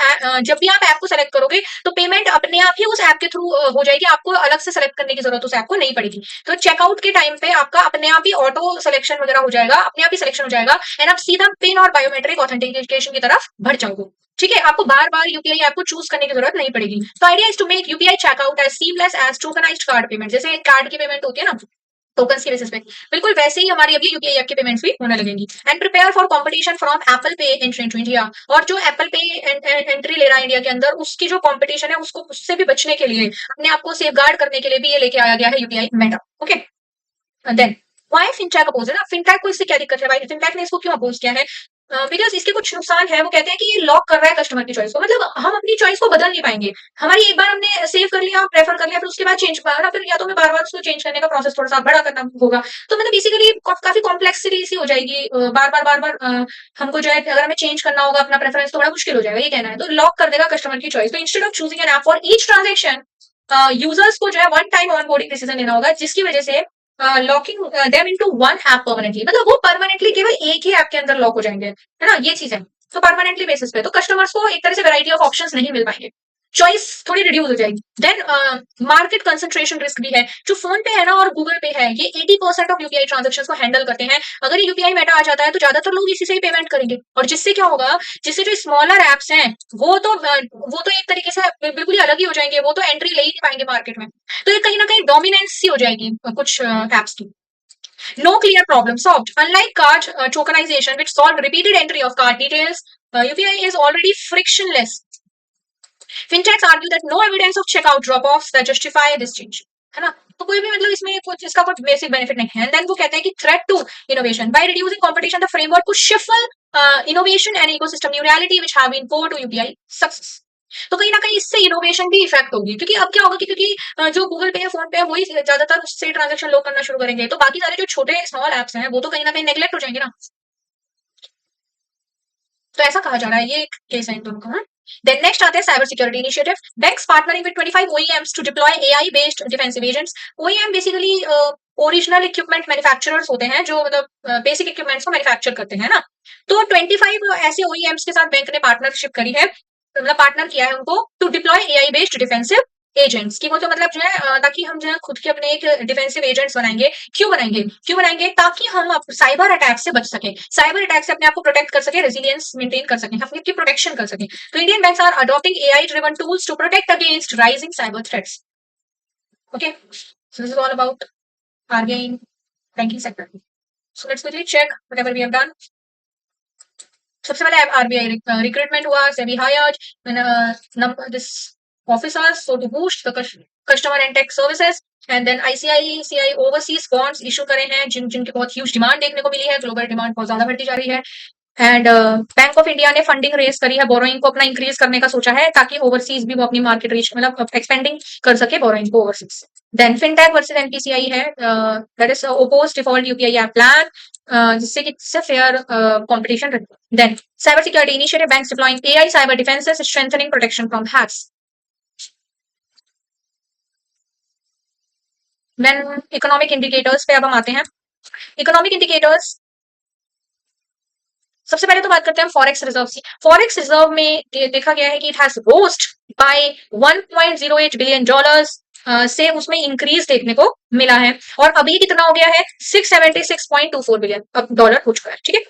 जब भी आप ऐप को सेलेक्ट करोगे तो पेमेंट अपने आप ही उस ऐप के थ्रू हो जाएगी, आपको अलग से सेलेक्ट करने की जरूरत उस ऐप को नहीं पड़ेगी। तो चेकआउट के टाइम पे आपका अपने आप ही ऑटो सिलेक्शन वगैरह हो जाएगा, अपने आप ही सिलेक्शन हो जाएगा, एंड आप सीधा पिन और बायोमेट्रिक ऑथेंटिकेशन की तरफ बढ़ जाओगे। ठीक है, आपको बार बार यूपीआई ऐप को चूज करने की जरूरत नहीं पड़ेगी। तो idea is to make UPI checkout as seamless as tokenised card payment. जैसे कार्ड की पेमेंट होती है ना टोकन के बेसिस पे, बिल्कुल वैसे ही हमारी अभी यूपीआई ऐप की पेमेंट्स भी होने लगेंगी। And prepare for competition from Apple पे एंट्री इनटू इंडिया। और जो एप्पल पे एंट्री ले रहा है इंडिया के अंदर, उसकी जो कंपटीशन है उसको उससे भी बचने के लिए, अपने आप को सेफ गार्ड करने के लिए भी ये लेके आया गया है UPI Meta. Okay, then why fintech oppose है ना, फिनटेक को इससे क्या दिक्कत है भाई, फिनटेक ने इसको क्यों अपोज किया है? बिकॉज इसके कुछ नुकसान है। वो कहते हैं कि ये लॉक कर रहा है कस्टमर की चॉइस को, मतलब हम अपनी चॉइस को बदल नहीं पाएंगे। हमारी एक बार हमने सेव कर लिया, प्रेफर कर लिया, फिर उसके बाद चेंज करना, फिर या तो हमें बार बार उसको चेंज करने का प्रोसेस थोड़ा सा बड़ा करना होगा। तो मतलब बेसिकली काफी कॉम्प्लेक्सिटी सी हो जाएगी, बार बार हमको जो है अगर हमें चेंज करना होगा अपना प्रेफरेंस तो बड़ा मुश्किल हो जाएगा, ये कहना है। तो लॉक कर देगा कस्टमर की चॉइस। तो instead of choosing N app for each transaction, users को जो है वन टाइम ऑनबोर्डिंग डिसीजन लेना होगा, जिसकी वजह से locking them into one app permanently, मतलब वो परमानेंटली केवल एक ही ऐप के अंदर लॉक हो जाएंगे, है ना, ये चीज है। तो परमानेंटली बेसिस पे तो कस्टमर्स को एक तरह से वैरायटी ऑफ ऑप्शंस नहीं मिल पाएंगे, चॉइस थोड़ी रिड्यूस हो जाएगी। देन मार्केट कंसंट्रेशन रिस्क भी है। जो फोन पे है ना और गूगल पे है, ये 80% ऑफ यूपीआई ट्रांजेक्शन को हैंडल करते हैं। अगर ये यूपीआई मेटा आ जाता है तो ज्यादातर लोग इसी से ही पेमेंट करेंगे, और जिससे क्या होगा, जिससे जो स्मॉलर एप्स हैं वो तो एक तरीके से बिल्कुल ही अलग ही हो जाएंगे, वो तो एंट्री ले ही नहीं पाएंगे मार्केट में। तो ये कहीं ना कहीं डोमिनेंस सी हो जाएगी कुछ एप्स की। No clear problem solved. Unlike card tokenization, which solved repeated entry of card details, UPI is already frictionless. Fintechs argue that no evidence of checkout drop-offs that justify this change. है ना, तो कोई भी मतलब इसमें कुछ इसका कुछ बेसिक बेनिफिट नहीं है। देन वो कहते हैं कि threat to innovation by reducing competition the framework could stifle innovation and ecosystem new reality which have been core to UPI success. तो कहीं ना कहीं इससे इनोवेशन भी इफेक्ट होगी, क्योंकि अब क्या होगा कि क्योंकि जो गूगल पे है, फोन पे है, वही ज्यादातर उससे ट्रांजेक्शन लोग करना शुरू करेंगे, तो बाकी सारे जो छोटे स्मॉल एप्स हैं वो तो कहीं ना कहीं नेग्लेक्ट हो जाएंगे ना। तो ऐसा कहा जा रहा है, ये एक केस है इन दोनों का। देन नेक्स्ट आते हैं cyber security initiative. Banks partnering with 25 OEMs to deploy AI based defensive agents. OEM basically original equipment manufacturers होते हैं, जो मतलब बेसिक इक्विपमेंट्स को मैन्युफैक्चर करते हैं ना। तो 25 ऐसे ओईएम्स के साथ बैंक ने पार्टनरशिप करी है, मतलब पार्टनर किया है उनको, to deploy AI based defensive agents की। वो तो मतलब जो है ताकि हम जो है खुद के अपने एक डिफेंसिव एजेंट्स बनाएंगे। क्यों बनाएंगे ताकि हम साइबर अटैक से बच सके, साइबर अटैक से अपने आप को प्रोटेक्ट कर सके, रेजिलियंस मेंटेन कर सके, अपनी प्रोटेक्शन कर सके। तो Indian banks are adopting AI driven tools to protect against rising cyber threats. Okay, so this is all about RBI in banking sector. So let's quickly check whatever we have done. सबसे पहले RBI recruitment हुआ, SEBI hired this officers so to boost the customer and tech services, and then ICICI overseas bonds issue करे हैं, जिनकी बहुत huge demand देखने को मिली है, ग्लोबल डिमांड बहुत ज्यादा बढ़ती जा रही है। एंड बैंक ऑफ इंडिया ने फंडिंग रेज करी है, बोरोइंग को अपना इंक्रीज करने का सोचा है, ताकि ओवरसीज भी वो अपनी मार्केट रीच मतलब एक्सपेंडिंग कर सके बोरोइंग को overseas. Then fintech versus NPCI है, that is oppose default UPI app plan, जिससे कि फेयर कंपटीशन रहे। Then cyber security initiative, banks deploying AI cyber defences strengthening protection from hacks. Then economic indicators पे अब हम आते हैं। इकोनॉमिक इंडिकेटर्स, सबसे पहले तो बात करते हैं फॉरेक्स रिजर्व की। फॉरेक्स रिजर्व में देखा गया है कि it has rose by 1.08 billion dollars से उसमें इंक्रीज देखने को मिला है, और अभी कितना हो गया है, 676.24 बिलियन अब डॉलर हो चुका है। ठीक है,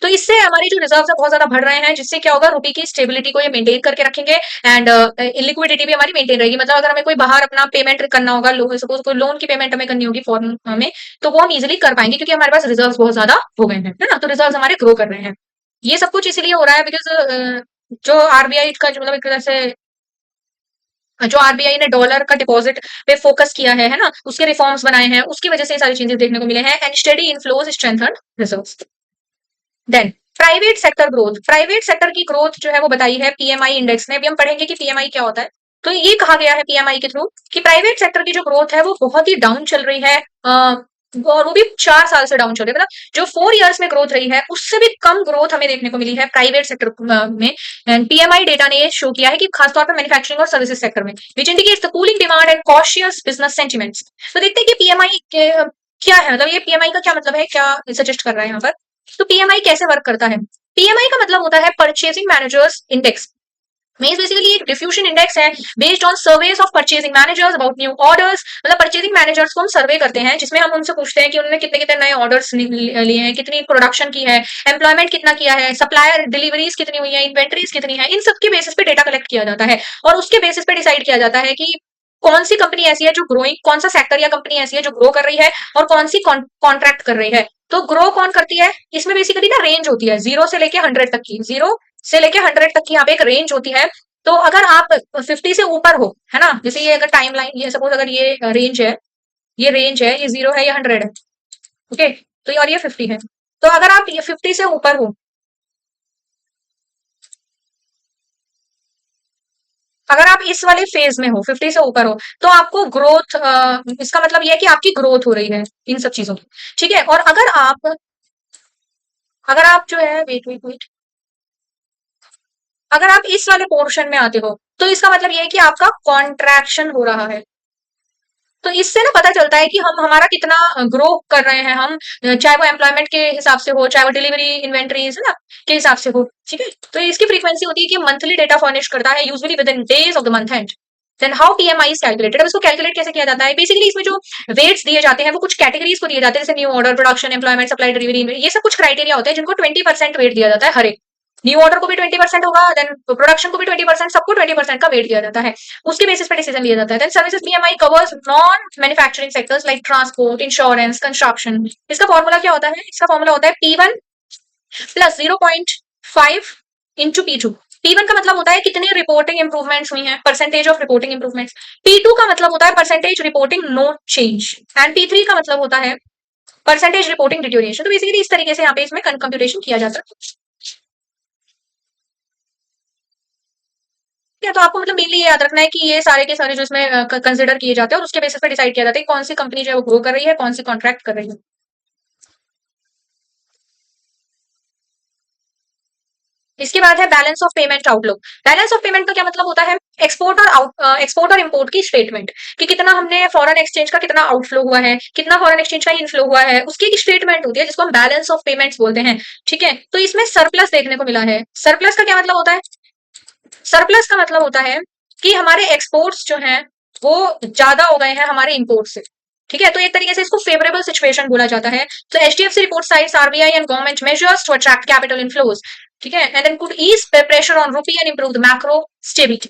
तो इससे हमारे जो रिजर्व्स है बहुत ज्यादा बढ़ रहे हैं, जिससे क्या होगा, रुपी की स्टेबिलिटी को ये मेंटेन करके रखेंगे एंड लिक्विडिटी भी हमारी मेंटेन रहेगी। मतलब अगर हमें कोई बाहर अपना पेमेंट करना होगा, सपोज कोई लोन की पेमेंट हमें करनी होगी फॉरेन में, तो वो हम इजिली कर पाएंगे क्योंकि हमारे पास रिजर्व्स बहुत ज्यादा हो गए हैं, है ना। तो रिजर्व्स हमारे ग्रो कर रहे हैं। ये सब कुछ इसीलिए हो रहा है बिकॉज जो आरबीआई का जो मतलब एक तरह से जो आरबीआई ने डॉलर का डिपॉजिट पे फोकस किया है ना, उसके रिफॉर्म्स बनाए हैं, उसकी वजह से ये सारी चीजें देखने को मिले हैं and steady inflows strengthen reserves. Then private sector growth, private sector की ग्रोथ जो है वो बताई है पीएमआई इंडेक्स ने। अभी हम पढ़ेंगे कि पीएमआई क्या होता है। तो ये कहा गया है पीएमआई के थ्रू कि प्राइवेट सेक्टर की जो ग्रोथ है वो बहुत ही डाउन चल रही है, और वो भी 4 साल से डाउन चल रही है। मतलब जो 4 इयर्स में ग्रोथ रही है उससे भी कम ग्रोथ हमें देखने को मिली है प्राइवेट सेक्टर में। एंड पीएमआई डेटा ने ये शो किया है कि खासतौर पर मैन्युफैक्चरिंग और सर्विसेज सेक्टर में, which indicates the cooling demand and cautious business sentiments. तो देखते हैं कि पीएमआई क्या है, मतलब ये पीएमआई का क्या मतलब है, क्या सजेस्ट कर रहा है यहाँ पर। तो पीएमआई कैसे वर्क करता है। पीएमआई का मतलब होता है purchasing managers index. Means basically एक डिफ्यूजन इंडेक्स है based on surveys of purchasing managers about new orders. मतलब परचेजिंग मैनेजर्स को हम सर्वे करते हैं जिसमें हम उनसे पूछते हैं कि उन्होंने कितने कितने नए ऑर्डर्स लिए हैं, कितनी प्रोडक्शन की है, एम्प्लॉयमेंट कितना किया है, सप्लायर डिलीवरीज कितनी हुई है, इन्वेंट्रीज कितनी है। इन सबके बेसिस पे डेटा कलेक्ट किया जाता है और उसके बेसिस पे डिसाइड किया जाता है कि कौन सी कंपनी ऐसी है जो ग्रोइंग, कौन सा सेक्टर या कंपनी ऐसी है जो ग्रो कर रही है और कौन सी कॉन्ट्रैक्ट कर रही है। तो ग्रो कौन करती है, इसमें बेसिकली ना रेंज होती है 0 से लेके 100 तक की, 0 से लेके 100 तक की यहाँ पे एक रेंज होती है। तो अगर आप 50 से ऊपर हो, है ना, जैसे ये अगर टाइमलाइन, ये सपोज अगर ये रेंज है, ये रेंज है, ये 0 है, ये 100 है, ओके। तो और ये 50 है। तो अगर आप ये 50 से ऊपर हो, अगर आप इस वाले फेज में हो, 50 से ऊपर हो, तो आपको ग्रोथ, इसका मतलब ये है कि आपकी ग्रोथ हो रही है इन सब चीजों की, ठीक है। और अगर आप जो है, वेट वेट वेट, अगर आप इस वाले पोर्शन में आते हो, तो इसका मतलब ये है कि आपका कॉन्ट्रैक्शन हो रहा है। तो इससे ना पता चलता है कि हम हमारा कितना ग्रो कर रहे हैं हम, चाहे वो एम्प्लॉयमेंट के हिसाब से हो, चाहे वो डिलीवरी इन्वेंट्रीज है ना के हिसाब से हो, ठीक है। तो इसकी फ्रीक्वेंसी होती है कि मंथली डेटा फर्निश करता है usually within days of the month and then how PMI is calculated. अब इसको कैलकुलेट कैसे किया जाता है, बेसिकली इसमें जो वेट्स दिए जाते हैं वो कुछ कैटेगरीज को दिए जाते हैं, जैसे new order, production, employment, supply, delivery, ये सब कुछ क्राइटेरिया होते हैं जिनको 20% वेट दिया जाता है हर एक। न्यू ऑर्डर को भी 20% होगा, देन प्रोडक्शन को भी 20%, सबको 20% का वेट दिया जाता है। उसके बेसिस पे डिसीजन लिया जाता है। Then services PMI covers non manufacturing sectors like transport, insurance, construction. इसका फॉर्मूला क्या होता है, इसका फॉर्मूला होता है P1 plus 0.5 into P2। P1 का मतलब होता है कितनी रिपोर्टिंग इंप्रूवमेंट्स हुई हैं, percentage of reporting improvements. P2 का मतलब होता है percentage reporting no change and P3 का मतलब होता है परसेंटेज रिपोर्टिंग डिटोरिएशन। तो बेसिकली इस तरीके से यहाँ पे इसमें कंप्यूटेशन किया जाता है। ठीक है, तो आपको मतलब मेनली ये याद रखना है कि ये सारे के सारे जो इसमें कंसिडर किए जाते हैं और उसके बेसिस पे डिसाइड किया जाता है कि कौन सी कंपनी जो है वो ग्रो कर रही है, कौन सी कॉन्ट्रैक्ट कर रही है। इसके बाद है balance of payment outlook. Balance of payment का क्या मतलब होता है, एक्सपोर्ट और इम्पोर्ट की स्टेटमेंट, कि कितना हमने फॉरेन एक्सचेंज का कितना आउटफ्लो हुआ है, कितना फॉरेन एक्सचेंज का इनफ्लो हुआ है, उसकी एक स्टेटमेंट होती है जिसको हम बैलेंस ऑफ पेमेंट्स बोलते हैं। ठीक है, तो इसमें सरप्लस देखने को मिला है। सरप्लस का क्या मतलब होता है, सरप्लस का मतलब होता है कि हमारे एक्सपोर्ट्स जो हैं वो ज्यादा हो गए हैं हमारे इंपोर्ट से। ठीक है, तो एक तरीके से इसको फेवरेबल सिचुएशन बोला जाता है। तो HDFC report cites RBI and government measures to attract capital inflows. ठीक है, and then could ease pressure on rupee and improve the macro stability.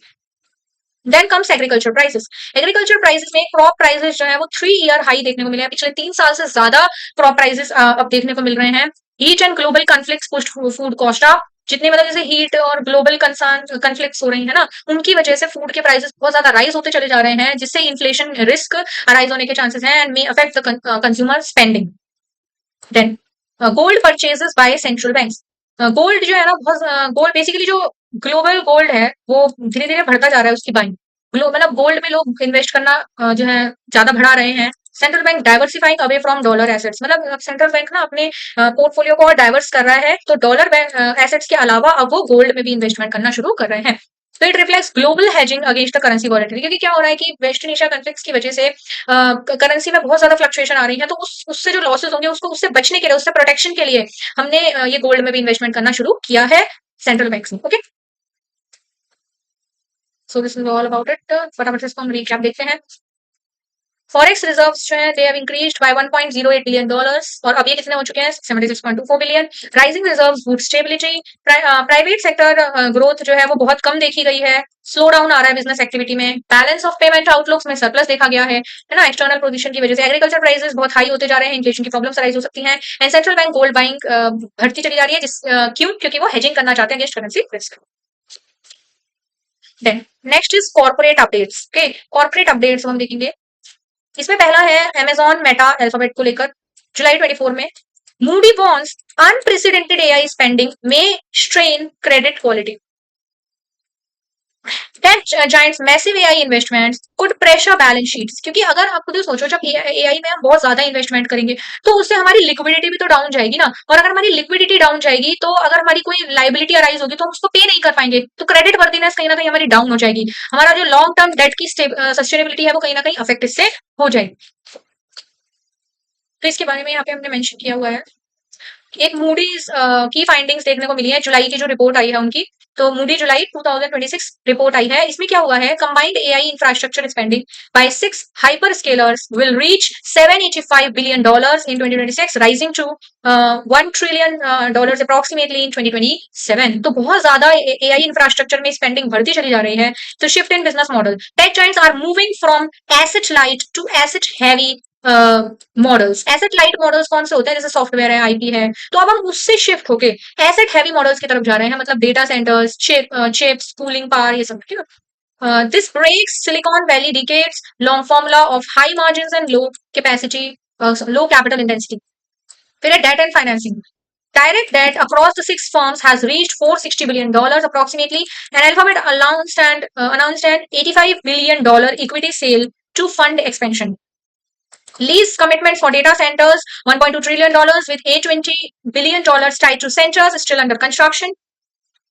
Then comes agriculture prices. Agriculture prices में crop prices जो है वो 3 year high देखने को मिले हैं। पिछले 3 साल से ज्यादा क्रॉप प्राइसेस अब देखने को मिल रहे हैं। Heat and global conflicts pushed food cost up. जितने मतलब जैसे हीट और ग्लोबल कंसर्न कन्फ्लिक्ट्स हो रही है ना, उनकी वजह से फूड के प्राइसेस बहुत ज्यादा राइज होते चले जा रहे हैं, जिससे इन्फ्लेशन रिस्क अराइज होने के चांसेस हैं and may affect the consumer spending. Then gold purchases by central banks. Gold जो है ना, बहुत गोल्ड बेसिकली जो ग्लोबल गोल्ड है वो धीरे धीरे बढ़ता जा रहा है उसकी बाइंग। मतलब गोल्ड में लोग इन्वेस्ट करना जो है ज्यादा बढ़ा रहे हैं। Central bank diversifying away from dollar assets. मतलब सेंट्रल बैंक ना अपने पोर्टफोलियो को और डाइवर्स कर रहा है, तो डॉलर एसेट्स के अलावा अब वो गोल्ड में भी इन्वेस्टमेंट करना शुरू कर रहे हैं। तो it reflects global hedging against the currency volatility, क्योंकि क्या हो रहा है कि वेस्टर्न एशिया कन्फ्लिक्ट्स की वजह से करेंसी में बहुत ज्यादा फ्लक्चुएशन आ रही है, तो उससे जो लॉसेस होंगे उसको उससे बचने के लिए, उससे प्रोटेक्शन के लिए हमने ये गोल्ड में भी इन्वेस्टमेंट करना शुरू किया है सेंट्रल बैंक ने। Okay, so this is all about it. फटाफट से इसको हम रिकैप देखते हैं। फॉरेक्स रिजर्व्स जो है they have increased by 1.08 billion dollars और अब ये कितने हो चुके हैं 76.24 billion. Rising reserves boost stability. Private sector growth जो है वो बहुत कम देखी गई है, स्लो डाउन आ रहा है बिजनेस एक्टिविटी में। बैलेंस ऑफ पेमेंट आउटलुक्स में सरप्लस देखा गया है ना, एक्सटर्नल पोजीशन की वजह से। एग्रीकल्चर प्राइसेस बहुत हाई होते जा रहे हैं, इन्फ्लेशन की प्रॉब्लम्स राइज हो सकती हैं and central bank gold buying बढ़ती चली जा रही है क्यों, क्योंकि वो हेजिंग करना चाहते हैं against currency risk. Then next is corporate updates. Okay, corporate updates हम देखेंगे। इसमें पहला है अमेजॉन मेटा अल्फाबेट को लेकर जुलाई 24 में Moody bonds unprecedented AI spending में strain credit quality. Tech giants massive AI investments could pressure balance sheets, क्योंकि अगर आप खुद ही सोचो जब एआई में हम बहुत ज्यादा इन्वेस्टमेंट करेंगे तो उससे हमारी लिक्विडिटी भी तो डाउन जाएगी ना, और अगर हमारी लिक्विडिटी डाउन जाएगी तो अगर हमारी कोई लाइबिलिटी अराइज होगी तो हम उसको पे नहीं कर पाएंगे, तो क्रेडिट वर्दीनेस कहीं ना कहीं हमारी डाउन हो जाएगी, हमारा जो लॉन्ग टर्म डेट की सस्टेनेबिलिटी है वो कहीं ना कहीं अफेक्ट इससे हो जाएगी। तो इसके बारे में यहाँ पे हमने मेंशन किया हुआ है। एक मूडीज की फाइंडिंग्स देखने को मिली है, जुलाई की जो रिपोर्ट आई है उनकी। तो मूडी जुलाई 2026 रिपोर्ट आई है, इसमें क्या हुआ है, combined AI infrastructure spending by 6 hyperscalers will reach $785 billion in 2026, rising to $1 trillion approximately in 2027। तो बहुत ज्यादा एआई इंफ्रास्ट्रक्चर में स्पेंडिंग बढ़ती चली जा रही है। तो shift in business model, tech giants are moving from asset light to asset heavy models. Asset light models कौन से होते हैं, जैसे सॉफ्टवेयर है, आईपी है, तो अब हम उससे शिफ्ट होके एसेट हैवी मॉडल्स की तरफ जा रहे हैं, मतलब data centres, chips, cooling power, ये सब। ठीक है, this breaks Silicon Valley decades long formula of high margins and low capacity, low capital intensity. फिर है debt and financing. Direct debt across the six firms has reached $460 billion approximately, and Alphabet announced an $85 billion equity sale to fund expansion. Lease commitments for data centers, $1.2 trillion with $820 billion tied to centers still under construction.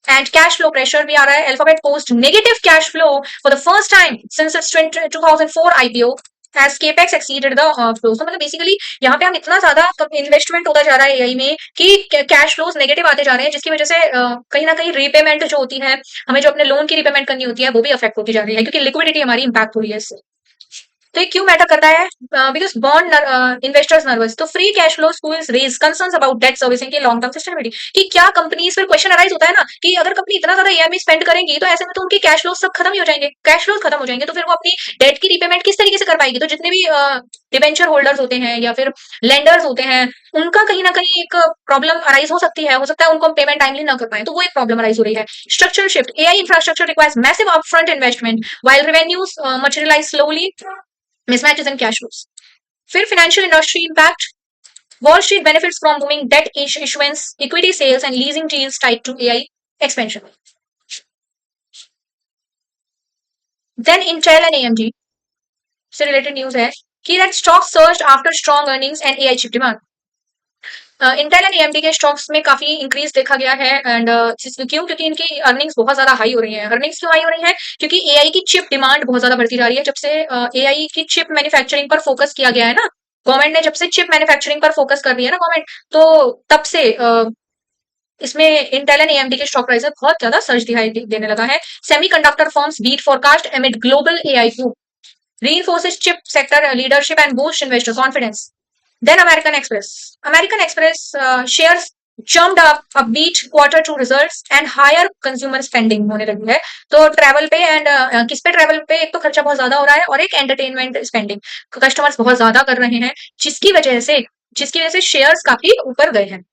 And cash flow pressure भी आ रहा है, Alphabet post negative cash flow for the first time since its 2004 IPO as capex exceeded the flows। तो मतलब basically यहाँ पे हम इतना ज्यादा इन्वेस्टमेंट होता जा रहा है एआई में कि कैश फ्लोज नेगेटिव आते जा रहे हैं, जिसकी वजह से कहीं ना कहीं रीपेमेंट जो होती है, हमें जो अपने लोन की रीपेमेंट करनी होती है वो भी अफेक्ट होती जा रही है, क्योंकि लिक्विडिटी हमारी इंपैक्ट हो रही है इससे। तो ये क्यों मैटर करता है, बिकॉज बॉन्ड इन्वेस्टर्स नर्वस। तो free cash flow schools raise concerns about debt servicing की लॉन्ग टर्म सस्टेनेबिलिटी, कि क्या कंपनीज, फिर क्वेश्चन अराइज होता है ना कि अगर कंपनी इतना ज्यादा एआई में स्पेंड करेंगी तो ऐसे में तो उनके कैश फ्लो सब खत्म ही हो जाएंगे, कैश फ्लो खत्म हो जाएंगे, तो फिर वो अपनी डेट की रीपेमेंट किस तरीके से कर पाएगी। तो जितने भी डिबेंचर होल्डर्स होते हैं या फिर लेंडर्स होते हैं, उनका कहीं ना कहीं एक प्रॉब्लम अराइज हो सकती है, हो सकता है उनको पेमेंट टाइमली ना कर पाए, तो वो एक प्रॉब्लम अराइज हो रही है। Structural shift, AI infrastructure requires massive upfront investment while revenues materialise slowly, mismatches in cash flows. फिर financial industry impact, Wall Street benefits from booming debt issuance, equity sales and leasing deals tied to AI expansion. Then Intel and AMD से related news है कि that stock surged after strong earnings and AI chip demand. Intel and AMD के stocks में काफी increase देखा गया है, and क्यों, क्योंकि इनकी अर्निंग्स बहुत ज्यादा हाई हो रही है। अर्निंग्स क्यों हाई हो रही है, क्योंकि एआई की चिप डिमांड बहुत ज्यादा बढ़ती जा रही है। जब से एआई की चिप मैन्युफैक्चरिंग पर फोकस किया गया है ना, गवर्नमेंट ने जब से चिप मैन्युफैक्चरिंग पर फोकस कर दिया ना गवर्नमेंट, तो तब से इसमें इंटेल एंड एएमडी के स्टॉक प्राइस बहुत ज्यादा सर्ज दिखाई देने लगा है। Semiconductor firms beat forecast amid global AI boom, reinforces chip sector leadership and boost investor confidence. Then American Express. American Express shares jumped up a beat quarter two results and higher consumer spending होने लगी है। तो travel पे and किस पे, travel पे एक तो खर्चा बहुत ज्यादा हो रहा है और एक एंटरटेनमेंट स्पेंडिंग कस्टमर्स बहुत ज्यादा कर रहे हैं, जिसकी वजह से शेयर्स काफी ऊपर गए हैं।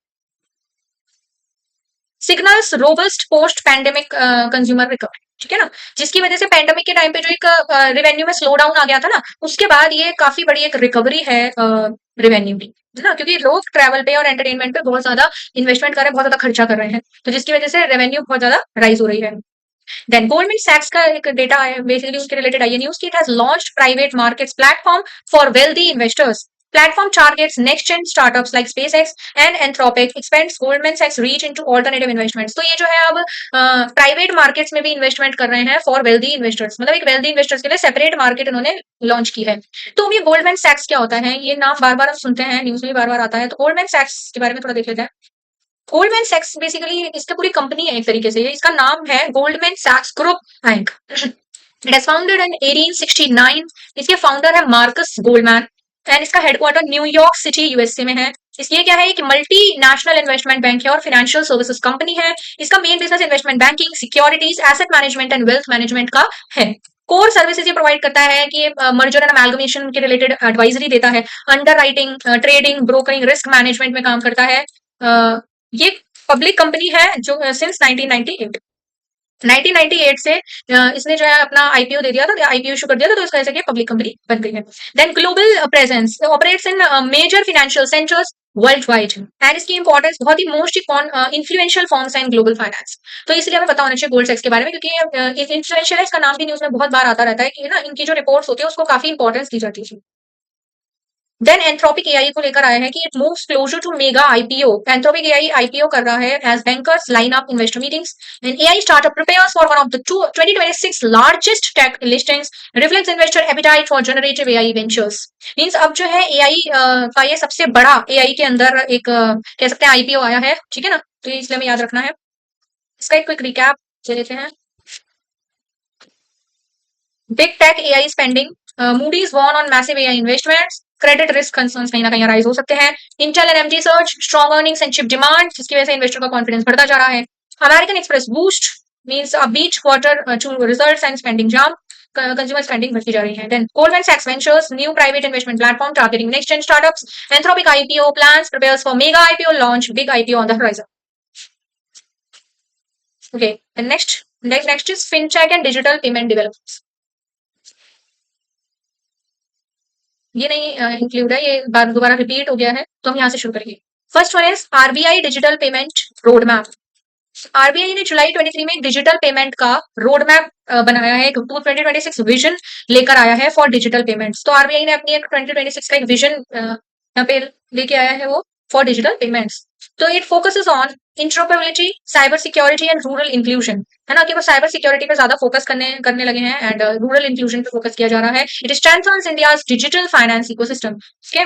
Signals robust post pandemic consumer recovery, ठीक है ना, जिसकी वजह से पैंडेमिक के टाइम पे जो एक रेवेन्यू में स्लो डाउन आ गया था ना, उसके बाद ये काफी बड़ी एक रिकवरी है रेवेन्यू की, है ना, क्योंकि लोग ट्रैवल पे और एंटरटेनमेंट पे बहुत ज्यादा इन्वेस्टमेंट कर रहे हैं, बहुत ज्यादा खर्चा कर रहे हैं, तो जिसकी वजह से रेवेन्यू बहुत ज्यादा राइज हो रही है। देन गोल्डमैन सैक्स का एक डेटा है, बेसिकली उसके रिलेटेड आई न्यूज की, it has launched private markets platform for wealthy investors. Platform targets next-gen startups like SpaceX and Anthropic, expands Goldman Sachs reach into alternative investments। तो ये जो है अब प्राइवेट मार्केट्स में भी इन्वेस्टमेंट कर रहे हैं फॉर वेल्दी इन्वेस्टर्स, मतलब एक वेल्दी इन्वेस्टर्स के लिए सेपरेट मार्केट उन्होंने लॉन्च की है। तो ये गोल्डमैन सैक्स क्या होता है, ये नाम बार बार आप सुनते हैं, न्यूज में बार बार आता है, तो गोल्डमैन सैक्स के बारे में थोड़ा देख लेते हैं। गोल्डमैन सैक्स बेसिकली इसका पूरी कंपनी है एक तरीके से, इसका नाम है Goldman सैक्स group bank. It has founded in 1869। इसके फाउंडर है मार्कस गोल्डमैन एंड इसका हेडक्वार्टर न्यूयॉर्क सिटी यूएसए में है। इसलिए क्या है कि मल्टी नेशनल इन्वेस्टमेंट बैंक है और फाइनेंशियल सर्विसेज कंपनी है। इसका main business investment banking, securities, asset management and wealth management का है। कोर सर्विसेज ये प्रोवाइड करता है कि मर्जर एंड अमेलगमेशन के रिलेटेड एडवाइजरी देता है, under writing, trading, brokering, risk management में काम करता है। ये पब्लिक कंपनी है जो सिंस 1998 से इसने जो है अपना आईपीओ दे दिया था, आईपीओ इशू कर दिया था, तो इस वजह से पब्लिक कंपनी बन गई है। Then global presence operates in major financial centres worldwide and इसकी इंपॉर्टेंस बहुत ही मोस्ट इन्फ्लुएंशियल फॉर्म्स है इन ग्लोबल फाइनेंस। तो इसलिए हमें पता होना चाहिए गोल्ड सैक्स के बारे में, क्योंकि इन्फ्लुएंशियल है, इसका नाम भी न्यूज में बहुत बार आता रहता है कि ना इनकी जो रिपोर्ट्स होती है उसको काफी इंपॉर्टेंस दी जाती है। देन एंथ्रोपिक एआई को लेकर आया है कि it moves closer to mega IPO. Anthropic AI IPO कर रहा है as bankers line up investor meetings and AI startup prepares for one of the 2026 largest tech listings, reflects investor appetite for generative AI ventures. Means अब जो है AI का ये सबसे बड़ा एआई के अंदर एक कह सकते हैं आईपीओ आया है, ठीक है ना, तो इसलिए हमें याद रखना है। इसका एक क्विक रिकैप ले लेते हैं। Big tech AI spending, Moody's warn on massive AI investments, credit risk concerns कहीं ना कहीं राइज हो सकते हैं। Intel and MG surge, strong earnings and chip demand, जिसकी वजह से इन्वेस्टर का कॉन्फिडेंस बढ़ता जा रहा है। American Express boost means a beat quarter two results and spending jump, consumer spending बढ़ती जा रही है। देन गोल्डमैन सैक्स Ventures, new private investment platform targeting next gen startups, Anthropic IPO plans prepares for mega IPO launch, big IPO on the horizon. Okay, and next is fintech and digital payment developers. ये नहीं include है, ये बार दोबारा repeat हो गया है, तो हम यहाँ से शुरू करेंगे। First one is RBI digital payment road map. RBI ने जुलाई 23 में एक डिजिटल पेमेंट का रोड मैप बनाया है, 2026 विजन लेकर आया है फॉर डिजिटल पेमेंट्स। तो आरबीआई ने अपनी एक 2026 का एक विजन यहाँ पे लेके आया है वो फॉर डिजिटल पेमेंट्स। तो it focuses on interoperability, cyber security and rural inclusion, है ना, कि वो साइबर सिक्योरिटी पे ज्यादा फोकस करने लगे हैं एंड रूरल इंक्लूजन पे फोकस किया जा रहा है। It strengthens India's digital finance ecosystem. Okay,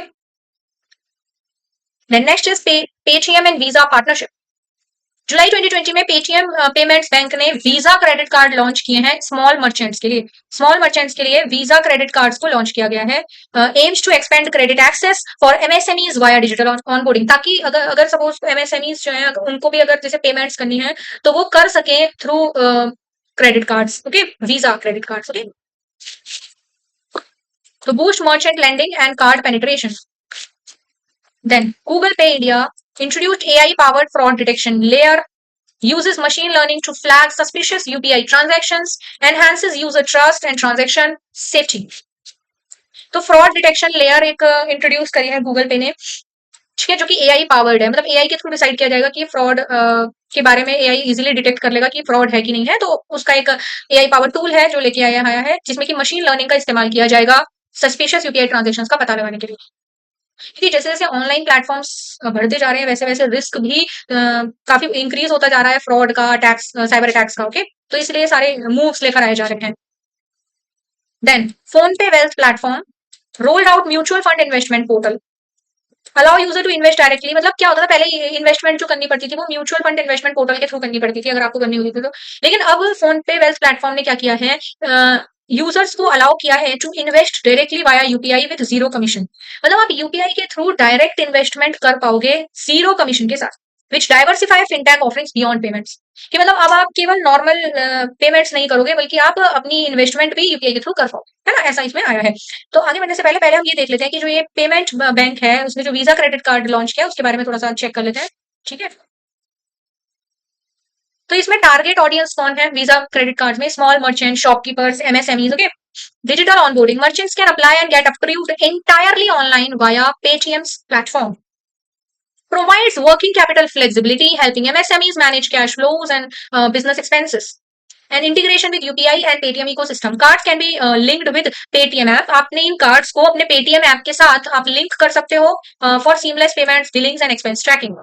then next is Paytm and Visa partnership. जुलाई 2020 में पेटीएम पेमेंट्स बैंक ने वीजा क्रेडिट कार्ड लॉन्च किए हैं स्मॉल मर्चेंट्स के लिए। स्मॉल मर्चेंट्स के लिए वीजा क्रेडिट कार्ड्स को लॉन्च किया गया है। Aims to expand credit access for MSMEs via digital onboarding, ताकि अगर सपोज एमएसएमईज जो है उनको भी अगर जैसे पेमेंट्स करनी है तो वो कर सके through credit cards. Okay, Visa credit cards. Okay, तो boost merchant lending and card penetration. Then Google Pay India introduced AI-powered fraud detection layer, uses machine learning to flag suspicious UPI transactions, enhances user trust and transaction safety. तो fraud detection layer एक introduce करी है Google पे ने, ठीक है, जो कि एआई पावर्ड है, मतलब एआई के थ्रू डिसाइड किया जाएगा कि फ्रॉड के बारे में एआई इजीली डिटेक्ट कर लेगा कि फ्रॉड है कि नहीं है। तो उसका एक एआई पावर टूल है जो लेके आया है, जिसमें कि मशीन लर्निंग का इस्तेमाल किया जाएगा सस्पिशियस यूपीआई ट्रांजेक्शन का पता लगाने के लिए। क्योंकि जैसे जैसे ऑनलाइन प्लेटफॉर्म्स बढ़ते जा रहे हैं वैसे वैसे रिस्क भी काफी इंक्रीज होता जा रहा है, फ्रॉड का, अटैक्स, साइबर अटैक्स का। ओके, तो इसलिए सारे मूव्स लेकर आए जा रहे हैं। Then PhonePe wealth platform rolled out mutual fund investment portal, allow user to invest directly. मतलब क्या होता था पहले, इन्वेस्टमेंट जो करनी पड़ती थी वो म्यूचुअल फंड इन्वेस्टमेंट पोर्टल के थ्रू करनी पड़ती थी अगर आपको करनी होती थी तो। लेकिन अब फोन पे वेल्थ प्लेटफॉर्म ने क्या किया है, यूजर्स को अलाउ किया है to invest directly via UPI with zero commission. मतलब आप यूपीआई के थ्रू डायरेक्ट इन्वेस्टमेंट कर पाओगे जीरो कमीशन के साथ, which diversify fintech offerings beyond payments. कि मतलब अब आप केवल नॉर्मल पेमेंट्स नहीं करोगे बल्कि आप अपनी इन्वेस्टमेंट भी यूपीआई के थ्रू कर पाओगे, है ना, ऐसा इसमें आया है। तो आगे बढ़ने से पहले हम ये देख लेते हैं कि जो ये पेमेंट बैंक है उसने जो वीजा क्रेडिट कार्ड लॉन्च किया उसके बारे में थोड़ा सा चेक कर लेते हैं, ठीक है। तो इसमें टारगेट ऑडियंस कौन है वीजा क्रेडिट कार्ड में, small merchant, shopkeepers, MSMEs. Okay, digital onboarding, merchants can apply and get approved entirely online via Paytm's platform, provides working capital flexibility, helping MSMEs manage cash flows and business expenses, and integration with UPI and Paytm ecosystem. Cards can be linked with Paytm app. आपने इन cards को अपने Paytm app के साथ आप link कर सकते हो for seamless payments, billings and expense tracking.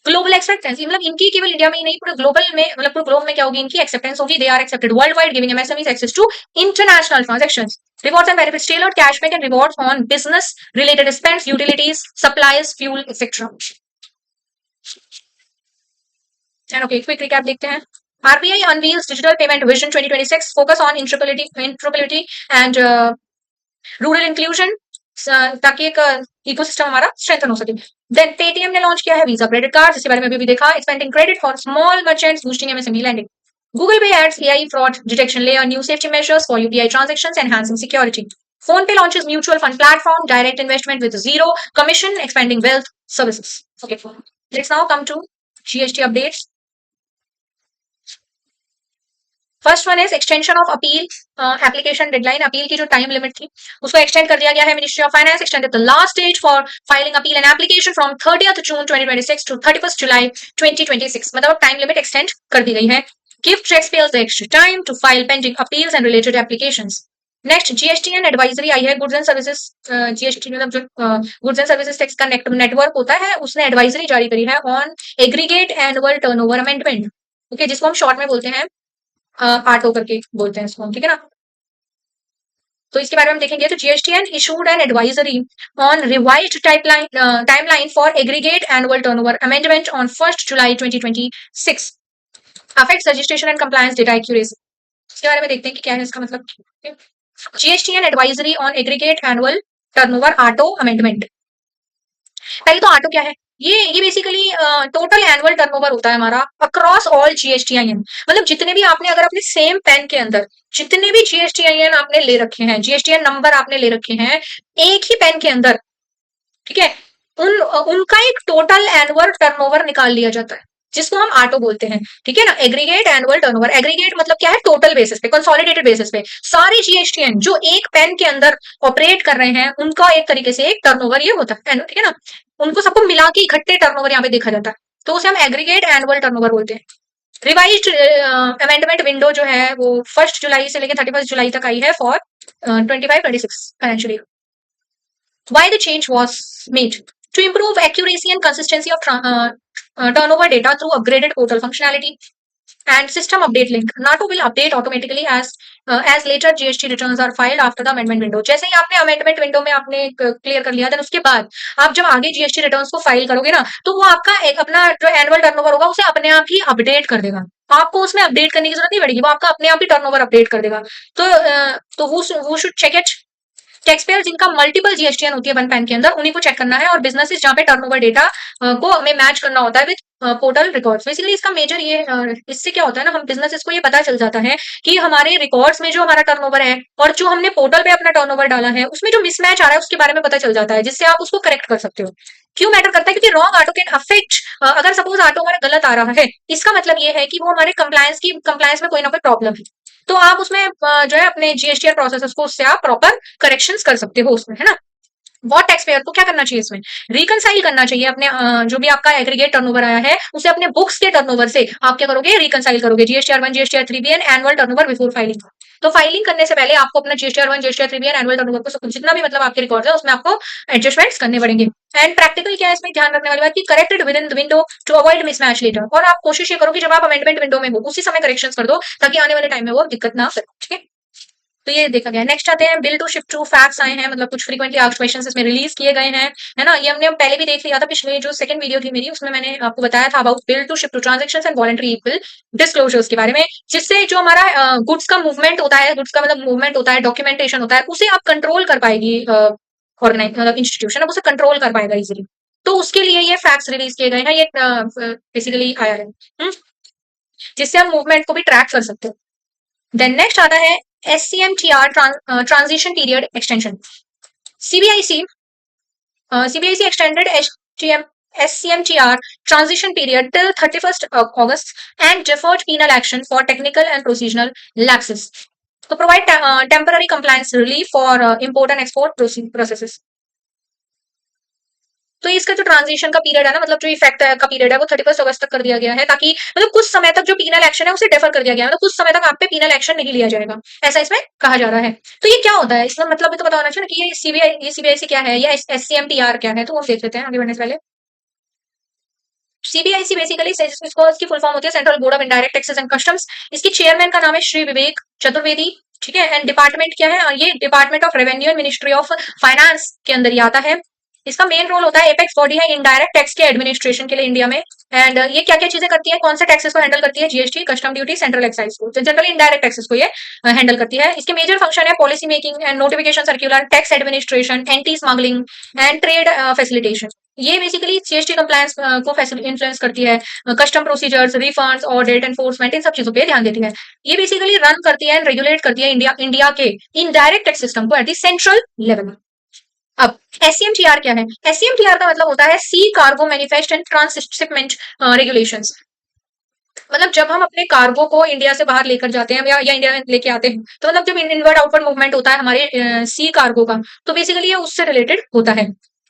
Global acceptance, मतलब इनकी केवल इंडिया में ही नहीं पूरे ग्लोबल में, मतलब पूरे ग्लोब में क्या होगी इनकी एक्सेप्टेंस होगी। They are accepted worldwide, giving MSMEs access to international transactions, rewards and benefits, tailored cashback and rewards on business related spends, utilities, supplies, fuel etcetera. And okay, quick recap देखते हैं। RBI unveils digital payment vision 2026, focus on interoperability and rural inclusion, ताकि एक ecosystem हमारा strengthen हो सके। Then Paytm ने launch किया है वीजा क्रेडिट कार्ड, जिसके बारे में अभी देखा, expanding credit for small merchants, boosting MSME lending. Google Pay adds AI fraud detection layer, new safety measures for UPI transactions, enhancing security. PhonePe launches mutual fund platform, direct investment with zero commission, expanding wealth services. Okay, let's now come to GST updates. First one is extension of appeal application deadline. Appeal की जो time limit थी उसको extend कर दिया गया है। Ministry of Finance extended the last date for filing appeal and application from 30th June 2026 to 31st July 2026। मतलब time limit extend कर दी गई है। Give taxpayers the extra time to file pending appeals and related applications. Next GSTN advisory आई है। Goods and services GST मतलब जो goods and services tax का नेटवर्क होता है, उसने एडवाइजरी जारी करी है on aggregate annual turnover amendment, okay, जिसको हम शॉर्ट में बोलते हैं आटो करके बोलते हैं इसको, ठीक है ना। तो इसके बारे में हम देखेंगे। तो GSTN issued an advisory on revised timeline for aggregate annual turnover amendment on 1st July 2026, affects registration and compliance data accuracy. इसके बारे में देखते हैं कि क्या है इसका मतलब। GSTN advisory on aggregate annual turnover auto amendment. पहले तो आटो क्या है, ये बेसिकली टोटल एनुअल टर्नओवर होता है हमारा अक्रॉस ऑल जीएसटीआईएन। मतलब जितने भी आपने अगर अपने सेम पेन के अंदर जितने भी जीएसटीआईएन आपने ले रखे हैं, जीएसटीएन नंबर आपने ले रखे हैं एक ही पेन के अंदर, ठीक है, उनका एक टोटल एनुअल टर्नओवर निकाल लिया जाता है, जिसको हम आटो बोलते हैं, ठीक है ना। एग्रीगेट एनुअल टर्नओवर, एग्रीगेट मतलब क्या है, टोटल बेसिस पे, कंसोलिडेटेड बेसिस पे सारे जीएसटीएन जो एक पेन के अंदर ऑपरेट कर रहे हैं उनका एक तरीके से एक टर्नओवर ये होता है, ठीक है ना। उनको सबको मिला के इकट्ठे टर्नओवर यहाँ पे देखा जाता है, तो उसे हम एग्रीगेट एनुअल टर्नओवर बोलते हैं। रिवाइज्ड अमेंडमेंट विंडो जो है वो 1st जुलाई से लेकर 31st जुलाई तक आई है for 25-26 financial year. Why the change was made? To improve accuracy and consistency of turnover data through upgraded portal functionality and system update link. NATO will update automatically as later GST returns are filed after the amendment window. जैसे ही आपने amendment window में आपने clear कर लिया, then उसके बाद आप जब आगे GST रिटर्न्स को फाइल करोगे ना, तो वो आपका एक अपना जो एनुअल टर्नओवर होगा उसे अपने आप ही अपडेट कर देगा। आपको उसमें अपडेट करने की जरूरत नहीं पड़ेगी, वो आपका अपने आप ही टर्नओवर अपडेट कर देगा। तो वो शुड चेक इट। टैक्सपेयर जिनका मल्टीपल जीएसटीएन होती है वन पैन के अंदर, उन्हीं को चेक करना है, और बिजनेसेस जहाँ पे टर्नओवर डेटा को हमें मैच करना होता है विद पोर्टल रिकॉर्ड्स। बेसिकली इसका मेजर ये इससे क्या होता है ना, हम बिजनेसेस को ये पता चल जाता है कि हमारे रिकॉर्ड्स में जो हमारा टर्नओवर है और जो हमने पोर्टल पे अपना टर्नओवर डाला है उसमें जो मिसमैच आ रहा है उसके बारे में पता चल जाता है, जिससे आप उसको करेक्ट कर सकते हो। क्यों मैटर करता है? क्योंकि रॉन्ग ऑटो कैन अफेक्ट, अगर सपोज ऑटो हमारा गलत आ रहा है, इसका मतलब ये है कि वो हमारे कंप्लायंस में कोई ना कोई प्रॉब्लम है, तो आप उसमें जो है अपने जीएसटीआर प्रोसेस को उससे आप प्रॉपर करेक्शंस कर सकते हो उसमें, है ना। वॉट टैक्स पेयर को क्या करना चाहिए इसमें, रिकनसाइल करना चाहिए अपने जो भी आपका एग्रीगेट टर्नओवर आया है उसे अपने बुक्स के टर्नओवर से आप क्या करोगे, रिकनसाइल करोगे। GSTR 1 GSTR 3 B and annual turnover before filing. तो फाइलिंग करने से पहले आपको अपना GSTR 1 GSTR 3 B and annual turnover को जितना भी मतलब आपके रिकॉर्ड है उसमें आपको एडजस्टमेंट्स करने पड़ेंगे। एंड प्रैक्टिकल क्या है इसमें ध्यान रखने वाली बात की, corrected within the window to avoid mismatch later. और आप कोशिश ये करो कि जब आप अमेंडमेंट विंडो में हो उसी समय करेक्शंस कर दो, ताकि आने वाले टाइम में वो दिक्कत ना करे, ठीक है। तो ये देखा गया। नेक्स्ट आते हैं bill to shift to FAQs आए हैं, मतलब कुछ फ्रीक्वेंटली आस्क्ड क्वेश्चंस इसमें रिलीज किए गए हैं, है ना। ये हमने पहले भी देख लिया था, पिछले जो सेकंड वीडियो थी मेरी उसमें मैंने आपको बताया था about bill to shift to transactions and voluntary bill disclosures के बारे में, जिससे जो हमारा गुड्स का मूवमेंट होता है, गुड्स का मतलब मूवमेंट होता है, डॉक्यूमेंटेशन होता है, उसे आप कंट्रोल कर पाएगी ऑर्गेनाइज मतलब इंस्टीट्यूशन, अब उसे कंट्रोल कर पाएगा इजिली। तो उसके लिए ये फैक्ट्स रिलीज किए गए हैं, ये बेसिकली आया है, जिससे हम मूवमेंट को भी ट्रैक कर सकते हैं। देन नेक्स्ट आता है SCMTR transition period extension. CBIC extended SCMTR transition period till 31st August and deferred penal action for technical and procedural lapses to provide temporary compliance relief for import and export processes. तो इसका जो transition का period है ना, मतलब जो effect का period है वो 31 अगस्त तक कर दिया गया है, ताकि मतलब कुछ समय तक जो पीनल एक्शन है उसे डेफर कर दिया गया है, मतलब कुछ समय तक आप पे पीनल एक्शन नहीं लिया जाएगा, ऐसा इसमें कहा जा रहा है। तो ये क्या होता है, इसका मतलब भी तो पता होना चाहिए ना कि ये सीबीआईसी क्या है या SCMTR क्या है, तो वो देख लेते हैं आगे बढ़ने से पहले। सीबीआईसी बेसिकली इसको इसकी फुल फॉर्म होती है central board of indirect taxes and customs. इसकी चेयरमैन का नाम है श्री विवेक चतुर्वेदी, ठीक है। एंड डिपार्टमेंट क्या है, ये department of revenue and ministry of finance के अंदर ही आता है। इसका मेन रोल होता है, एपेक्स बॉडी है इनडायरेक्ट टैक्स के एडमिनिस्ट्रेशन के लिए इंडिया में। एंड ये क्या क्या चीजें करती है, कौन से टैक्सेस को हैंडल करती है, GST, custom duty, central excise को, जनरली इनडायरेक्ट टैक्सेस को ये हैंडल करती है। इसके मेजर फंक्शन है policy making and notification circular, tax administration, anti smuggling and trade facilitation. ये बेसिकली जीएसटी कंप्लायंस को इन्फ्लुएंस करती है। Custom procedures, refunds, audit, enforcement, इन सब चीजों पे ध्यान देती है। ये बेसिकली रन करती है एंड रेगुलेट करती है इंडिया के इनडायरेक्ट टैक्स सिस्टम को एट द सेंट्रल लेवल। अब एससीएमटीआर क्या है? एससीएमटीआर का मतलब होता है sea cargo manufacture and transshipment regulations. मतलब जब हम अपने कार्गो को इंडिया से बाहर लेकर जाते हैं या इंडिया में लेके आते हैं, तो मतलब जब इनवर्ड आउटवर्ड मूवमेंट होता है हमारे सी कार्गो का, तो बेसिकली ये उससे रिलेटेड होता है।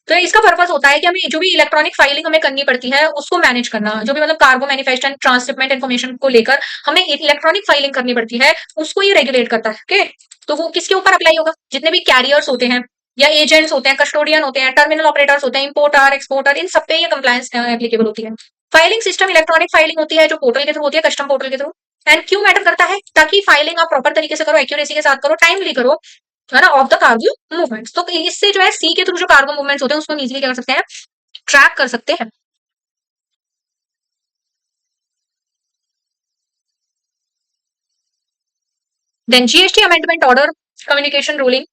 तो इसका पर्पस होता है कि हमें जो भी इलेक्ट्रॉनिक फाइलिंग हमें करनी पड़ती है उसको मैनेज करना, जो भी मतलब cargo manufacture and transshipment information को लेकर हमें इलेक्ट्रॉनिक फाइलिंग करनी पड़ती है, उसको ये रेगुलेट करता है। ओके, तो वो किसके ऊपर अप्लाई होगा? जितने भी कैरियर्स होते हैं या एजेंट्स होते हैं, कस्टोडियन होते हैं, टर्मिनल ऑपरेटर्स होते हैं, इंपोर्टर, एक्सपोर्टर, इन सब पे ये कंप्लायंस एप्लीकेबल होती है। फाइलिंग सिस्टम इलेक्ट्रॉनिक फाइलिंग होती है जो पोर्टल के थ्रू होती है, कस्टम पोर्टल के थ्रू। एंड क्यों मैटर करता है? ताकि फाइलिंग आप प्रॉपर तरीके से करो, एक्यूरेसी के साथ करो, टाइमली करो, है ना, ऑफ द कार्गो मूवमेंट्स। तो इससे जो है सी के थ्रू जो कार्गो मूवमेंट्स होते हैं उसको इजीली क्या कर सकते हैं, ट्रैक कर सकते हैं। Then GST amendment order communication ruling.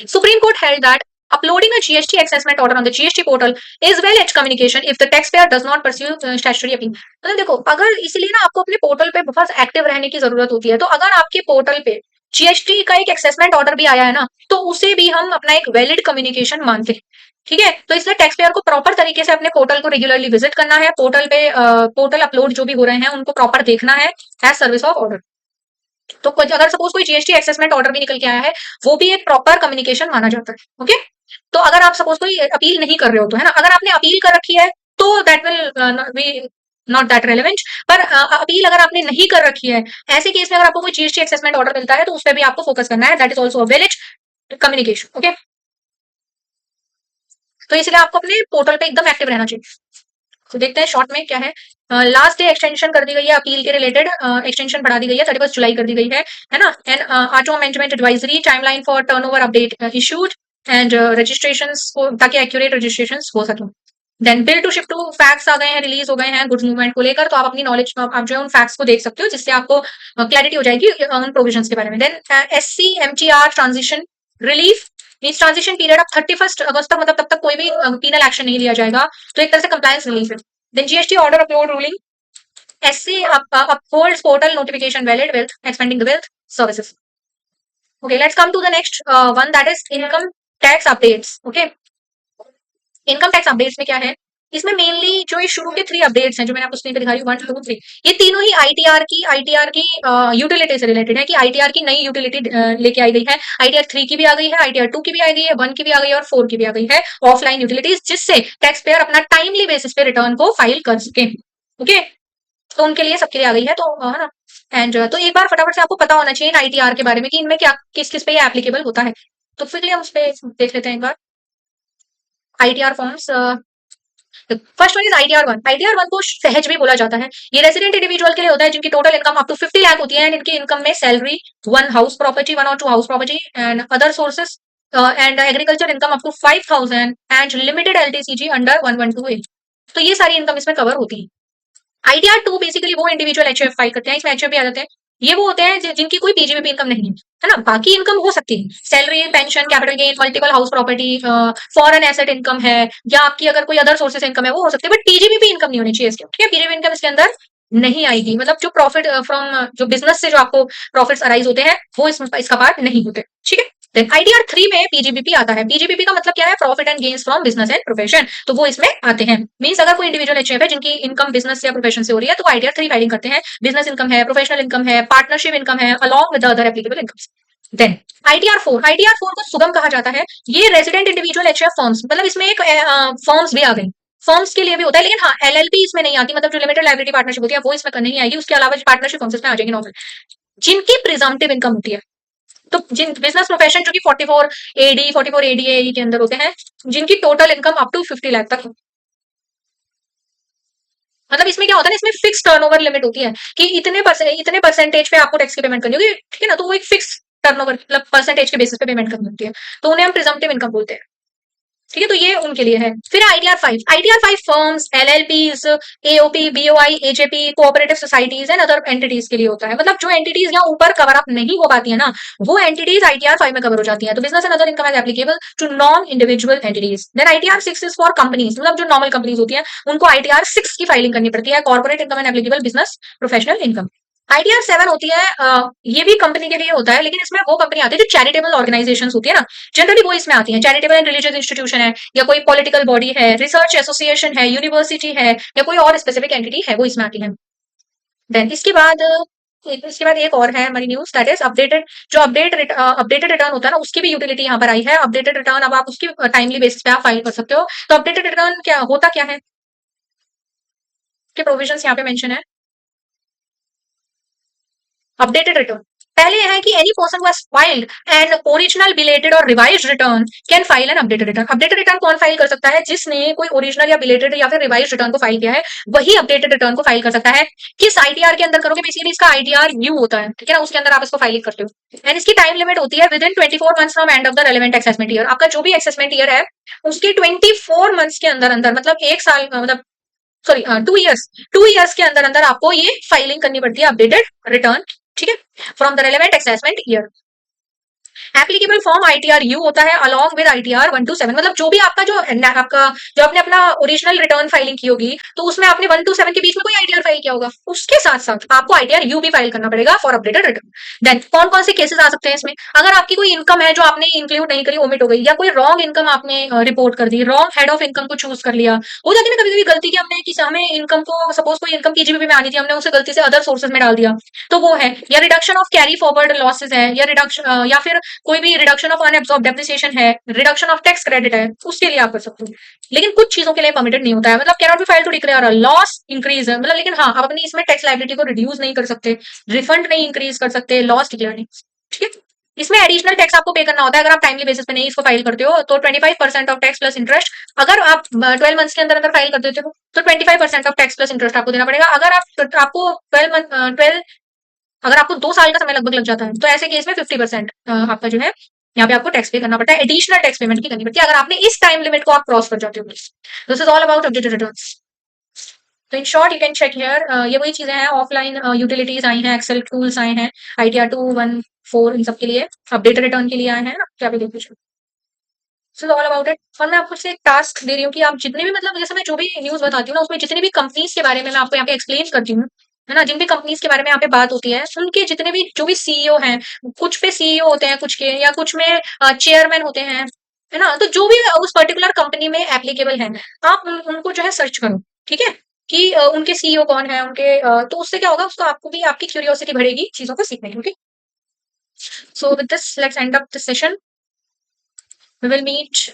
Supreme Court held that uploading a GST assessment order on the GST portal is well edge communication if the taxpayer does not pursue statutory appeal। मतलब देखो, अगर इसीलिए ना आपको अपने portal पे बहुत active रहने की जरूरत होती है। तो अगर आपके पोर्टल पे जीएसटी का एक असेसमेंट ऑर्डर भी आया है ना, तो उसे भी हम अपना एक वैलिड कम्युनिकेशन मानते हैं। ठीक है, तो इसलिए टैक्स पेयर को प्रॉपर तरीके से अपने पोर्टल को रेगुलरली विजिट करना है, पोर्टल पे पोर्टल अपलोड जो भी हो रहे हैं उनको प्रॉपर देखना है एज सर्विस ऑफ ऑर्डर। तो अगर सपोज कोई जीएसटी असेसमेंट ऑर्डर भी निकल के आया है, वो भी एक प्रॉपर कम्युनिकेशन माना जाता है। ओके, तो अगर आप सपोज कोई अपील नहीं कर रहे हो, तो है ना, अगर आपने अपील कर रखी है तो that will be not that relevant. पर अपील अगर आपने नहीं कर रखी है, ऐसे केस में अगर आपको कोई जीएसटी असेसमेंट ऑर्डर मिलता है तो उस पर भी आपको फोकस करना है, that is also valid communication. Okay, तो इसलिए आपको अपने पोर्टल पे एकदम एक्टिव रहना चाहिए। तो देखते हैं शॉर्ट में क्या है। लास्ट डे एक्सटेंशन कर दी गई है अपील के रिलेटेड, एक्सटेंशन बढ़ा दी गई है, 31 जुलाई कर दी गई है ना। And auto amendment advisory timeline for turnover update issued and registrations को, ताकि एक्यूरेट रजिस्ट्रेशंस हो सके। Then bill to shift to facts आ गए हैं, रिलीज हो गए हैं गुड्स मूवमेंट को लेकर। तो आप अपनी नॉलेज, आप जो है उन फैक्ट्स को देख सकते हो, जिससे आपको क्लैरिटी हो जाएगी उन प्रोविजंस के बारे में। Then SC MTR transition relief, means transition period अब 31 अगस्त तक, मतलब तब तक कोई भी पीनल एक्शन नहीं लिया जाएगा, तो एक तरह से कंप्लायंस रिलीफ है। Then GST order upload ruling. SC upholds portal notification valid with expanding the wealth services. Okay, let's come to the next one, that is income tax updates. Okay, income tax updates में क्या है? इसमें mainly जो ये शुरू के 3 updates हैं जो मैंने आपको स्क्रीन पे दिखा रही हूँ, 1 2 3, ये तीनों ही आईटीआर की यूटिलिटी से रिलेटेड है, कि आईटीआर की नई यूटिलिटी लेके आई गई है। आईटीआर 3 की भी आ गई है, आईटीआर 2 की भी आ गई है, 1 की भी आ गई है और 4 की भी आ गई है, ऑफलाइन यूटिलिटीज, जिससे टैक्स पेयर अपना टाइमली बेसिस पे रिटर्न को फाइल कर सके। ओके, तो उनके लिए सबके लिए आ गई है, तो है ना। एंड तो एक बार फटाफट से आपको पता होना चाहिए आईटीआर के बारे में कि इनमें क्या किस किस पे ये एप्लीकेबल होता है। तो फिर हम उस पर देख लेते हैं एक बार। ITR forms, first one is ITR 1। ITR 1 को सहज भी बोला जाता है। ये रेजिडेंट इंडिविजुअल के लिए होता है जिनकी total income up to 50 lakh होती है, एंड इनकी इनकम में सैलरी, 1 हाउस प्रॉपर्टी, 1 और 2 house property and other sources and agriculture income up to 5000 and limited LTCG under 112A। तो ये सारी इनकम इसमें कवर होती है। आईटीआर 2 बेसिकली वो इंडिविजुअल एचयूएफ फाइल करते हैं, इसमें एचयूएफ भी आ जाते हैं। ये वो होते हैं जिनकी कोई पीजीबीपी इनकम नहीं है ना, बाकी इनकम हो सकती है, salary, pension, capital gain, multiple house property, foreign asset income है, या आपकी अगर कोई अदर सोर्सेस इनकम है वो हो सकती है, बट पीजीबीपी इनकम नहीं होनी चाहिए इसके। ठीक है, पीजीबीपी इनकम इसके अंदर नहीं आएगी, मतलब जो प्रॉफिट फ्रॉम जो बिजनेस से जो आपको प्रॉफिट्स अराइज होते हैं वो इसका पार्ट नहीं होते। ठीक है, देन आईटीआर 3 में पीजीबीपी आता है। पीजीबीपी का मतलब क्या है? Profit and gains from business and profession, तो वो इसमें आते हैं। मींस अगर कोई इंडिविजुअल एचयूएफ है जिनकी इनकम बिजनेस या प्रोफेशन से हो रही है, तो आईटीआर 3 फाइलिंग करते हैं। बिजनेस इनकम है, प्रोफेशनल इनकम है, पार्टनरशिप इनकम है, along with other applicable incomes. Then ITR 4, ITR 4 को सुगम कहा जाता है। ये रेजिडेंट इंडिविजुअल एचयूएफ फर्म्स, मतलब इसमें एक फर्म्स भी आ गई, फर्म्स के लिए भी होता है, लेकिन हाँ एलएलपी इसमें नहीं आती, मतलब जो लिमिटेड लाइबिलिटी पार्टनरशिप होती है वो इसमें नहीं आएगी। उसके अलावा पार्टनरशिप फर्म्स इसमें आ जाएगी नॉर्मल, जिनकी प्रिजम्पटिव इनकम होती है। तो जिन बिजनेस प्रोफेशन जो कि 44 एडी 44 एडीए के अंदर होते हैं, जिनकी total income up to 50 lakh तक, मतलब इसमें क्या होता है ना, इसमें फिक्स टर्नओवर लिमिट होती है कि इतने परसेंटेज पे आपको टैक्स की पेमेंट करनी होगी। ठीक है ना, तो वो एक फिक्स टर्नओवर मतलब परसेंटेज के बेसिस पे पेमेंट करनी होती है, तो उन्हें हम प्रिजम्पटिव इनकम बोलते हैं। ठीक है, तो ये उनके लिए है। फिर ITR 5 firms, एलएलपीज, AOP, BOI, AJP, cooperative societies and other entities के लिए होता है। मतलब जो एंटिटीज यहाँ ऊपर कवर अप नहीं हो पाती है ना, वो एंटिटीज आईटीआर 5 में कवर हो जाती है। तो business and other income is applicable to non individual entities. Then ITR 6 is for companies, मतलब जो नॉर्मल कंपनीज होती है उनको आईटीआर 6 की फाइलिंग करनी पड़ती है, corporate income and applicable business professional income. ITR 7 होती है, ये भी कंपनी के लिए होता है, लेकिन इसमें वो कंपनी आती है जो चैरिटेबल ऑर्गेनाइजेशन होती है ना, जनरली वो इसमें आती है। चैरिटेबल एंड रिलीजियस इंस्टीट्यूशन है, या कोई पॉलिटिकल बॉडी है, रिसर्च एसोसिएशन है, यूनिवर्सिटी है, या कोई और स्पेसिफिक एंटिटी है, वो इसमें आती है। देन इसके बाद एक और है हमारी न्यूज, दैट इज अपडेटेड। जो अपडेटेड रिटर्न होता है ना, उसकी भी यूटिलिटी यहाँ पर आई है। अपडेटेड रिटर्न, अब आप उसकी टाइमली बेसिस पे आप फाइल कर सकते हो। तो अपडेटेड रिटर्न क्या होता, क्या है के प्रोविजंस यहाँ पे मेंशन है। अपडेटेड रिटर्न पहले यह है कि any person was filed an original belated और revised return can file an updated return. Updated return कौन फाइल कर सकता है? जिसने कोई ओरिजिनल या बिलेटेड या फिर रिवाइज्ड रिटर्न को फाइल किया है, वही अपडेटेड रिटर्न को फाइल कर सकता है। किस आईटीआर के अंदर करोगे? बेसिकली इसका आईटीआर यू होता है, ठीक है ना, उसके अंदर आप इसको फाइलिंग करते हो। एंड इसकी टाइम लिमिट होती है with in 24 months from end of the relevant assessment year. आपका जो भी असेसमेंट ईयर है उसके 24 मंथ्स के अंदर अंदर, मतलब एक साल, मतलब सॉरी 2 इयर्स के अंदर अंदर आपको ये फाइलिंग करनी पड़ती है, अपडेटेड रिटर्न, ठीक है, from the relevant assessment year. Applicable form ITR you होता है अलॉन्ग विद आईटीआर 1 to 7। मतलब जो भी जो आपने अपना ओरिजिनल रिटर्न फाइलिंग की होगी, तो उसमें आपने 1 to 7 के बीच में कोई आईटीआर फाइल किया होगा, उसके साथ साथ आपको आईटीआर यू भी फाइल करना पड़ेगा फॉर अपडेटेड रिटर्न। देन कौन कौन से केसेस आ सकते हैं इसमें? अगर आपकी कोई इनकम है जो आपने इंक्लूड नहीं करी, ओमिट हो गई, या कोई रॉन्ग इनकम आपने रिपोर्ट कर दी, रॉन्ग हेड ऑफ इनकम को चूज कर लिया, हो जाती है ना कभी कभी गलती की, हमने कि हमें इनकम को, सपोज कोई इनकम केजीबी में आनी थी, हमने उसे गलती से अदर सोर्सेज में डाल दिया, तो वो है। या reduction of carry forward losses है, या रिडक्शन, या फिर कोई भी रिडक्शन ऑफ अनएब्सॉर्ब डेप्रिसिएशन है, रिडक्शन ऑफ टैक्स क्रेडिट है, उसके लिए आप कर सकते हो। लेकिन कुछ चीजों के लिए परमिटेड नहीं होता है, मतलब cannot be file to declare a loss increase है, मतलब, लेकिन हाँ, आप अपनी इसमें टैक्स लाइबिलिटी को रिड्यूस नहीं कर सकते, रिफंड नहीं इंक्रीज कर सकते, लॉस डिक्लेयर नहीं, ठीक है। इसमें एडिशनल टैक्स आपको पे करना होता है अगर आप टाइमली बेसिस पे नहीं इसको फाइल करते हो, तो 25% ऑफ टैक्स प्लस इंटरेस्ट। अगर आप 12 मंथ्स के अंदर अंदर फाइल कर देते हो तो 25% ऑफ टैक्स प्लस इंटरेस्ट आपको देना पड़ेगा। अगर आपको 12 अगर आपको 2 साल का समय लगभग लग जाता है, तो ऐसे केस में 50% आपका जो है यहाँ पे आपको टैक्स पे करना पड़ता है, एडिशनल टैक्स पेमेंट की करनी पड़ती है अगर आपने इस टाइम लिमिट को आप क्रॉस कर जाते हो। This is all about updated returns. तो in short you can check here, ये वही चीजें हैं, ऑफलाइन यूटिलिटीज आई हैं, एक्सेल टूल्स आए हैं, आईटीआर 2, 1, 4 इन सब के लिए, अपडेटेड रिटर्न के लिए आए हैं ना, क्या भी देख लीजिए। This is all about it. और मैं आपको से एक टास्क दे रही हूँ कि आप जितने भी, मतलब जैसे मैं जो भी न्यूज बताती हूँ ना, उसमें जितनी भी कंपनीज के बारे में मैं आपको यहाँ पे एक्सप्लेन करती हूँ, है ना, जिन भी कंपनीज के बारे में यहाँ पे बात होती है, उनके जितने भी जो भी सीईओ हैं, कुछ पे सीईओ होते हैं, कुछ के, या कुछ में चेयरमैन होते हैं, है ना, तो जो भी उस पर्टिकुलर कंपनी में एप्लीकेबल है, आप उनको जो है सर्च करो, ठीक है, कि उनके सीईओ कौन है, उनके तो उससे क्या होगा, उसको आपको भी आपकी क्यूरियोसिटी बढ़ेगी चीजों को सीखने की। So with this let's end up this session. We will meet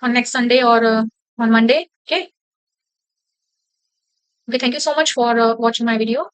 on next Sunday or on Monday. Okay. Okay. Thank you so much for watching my video.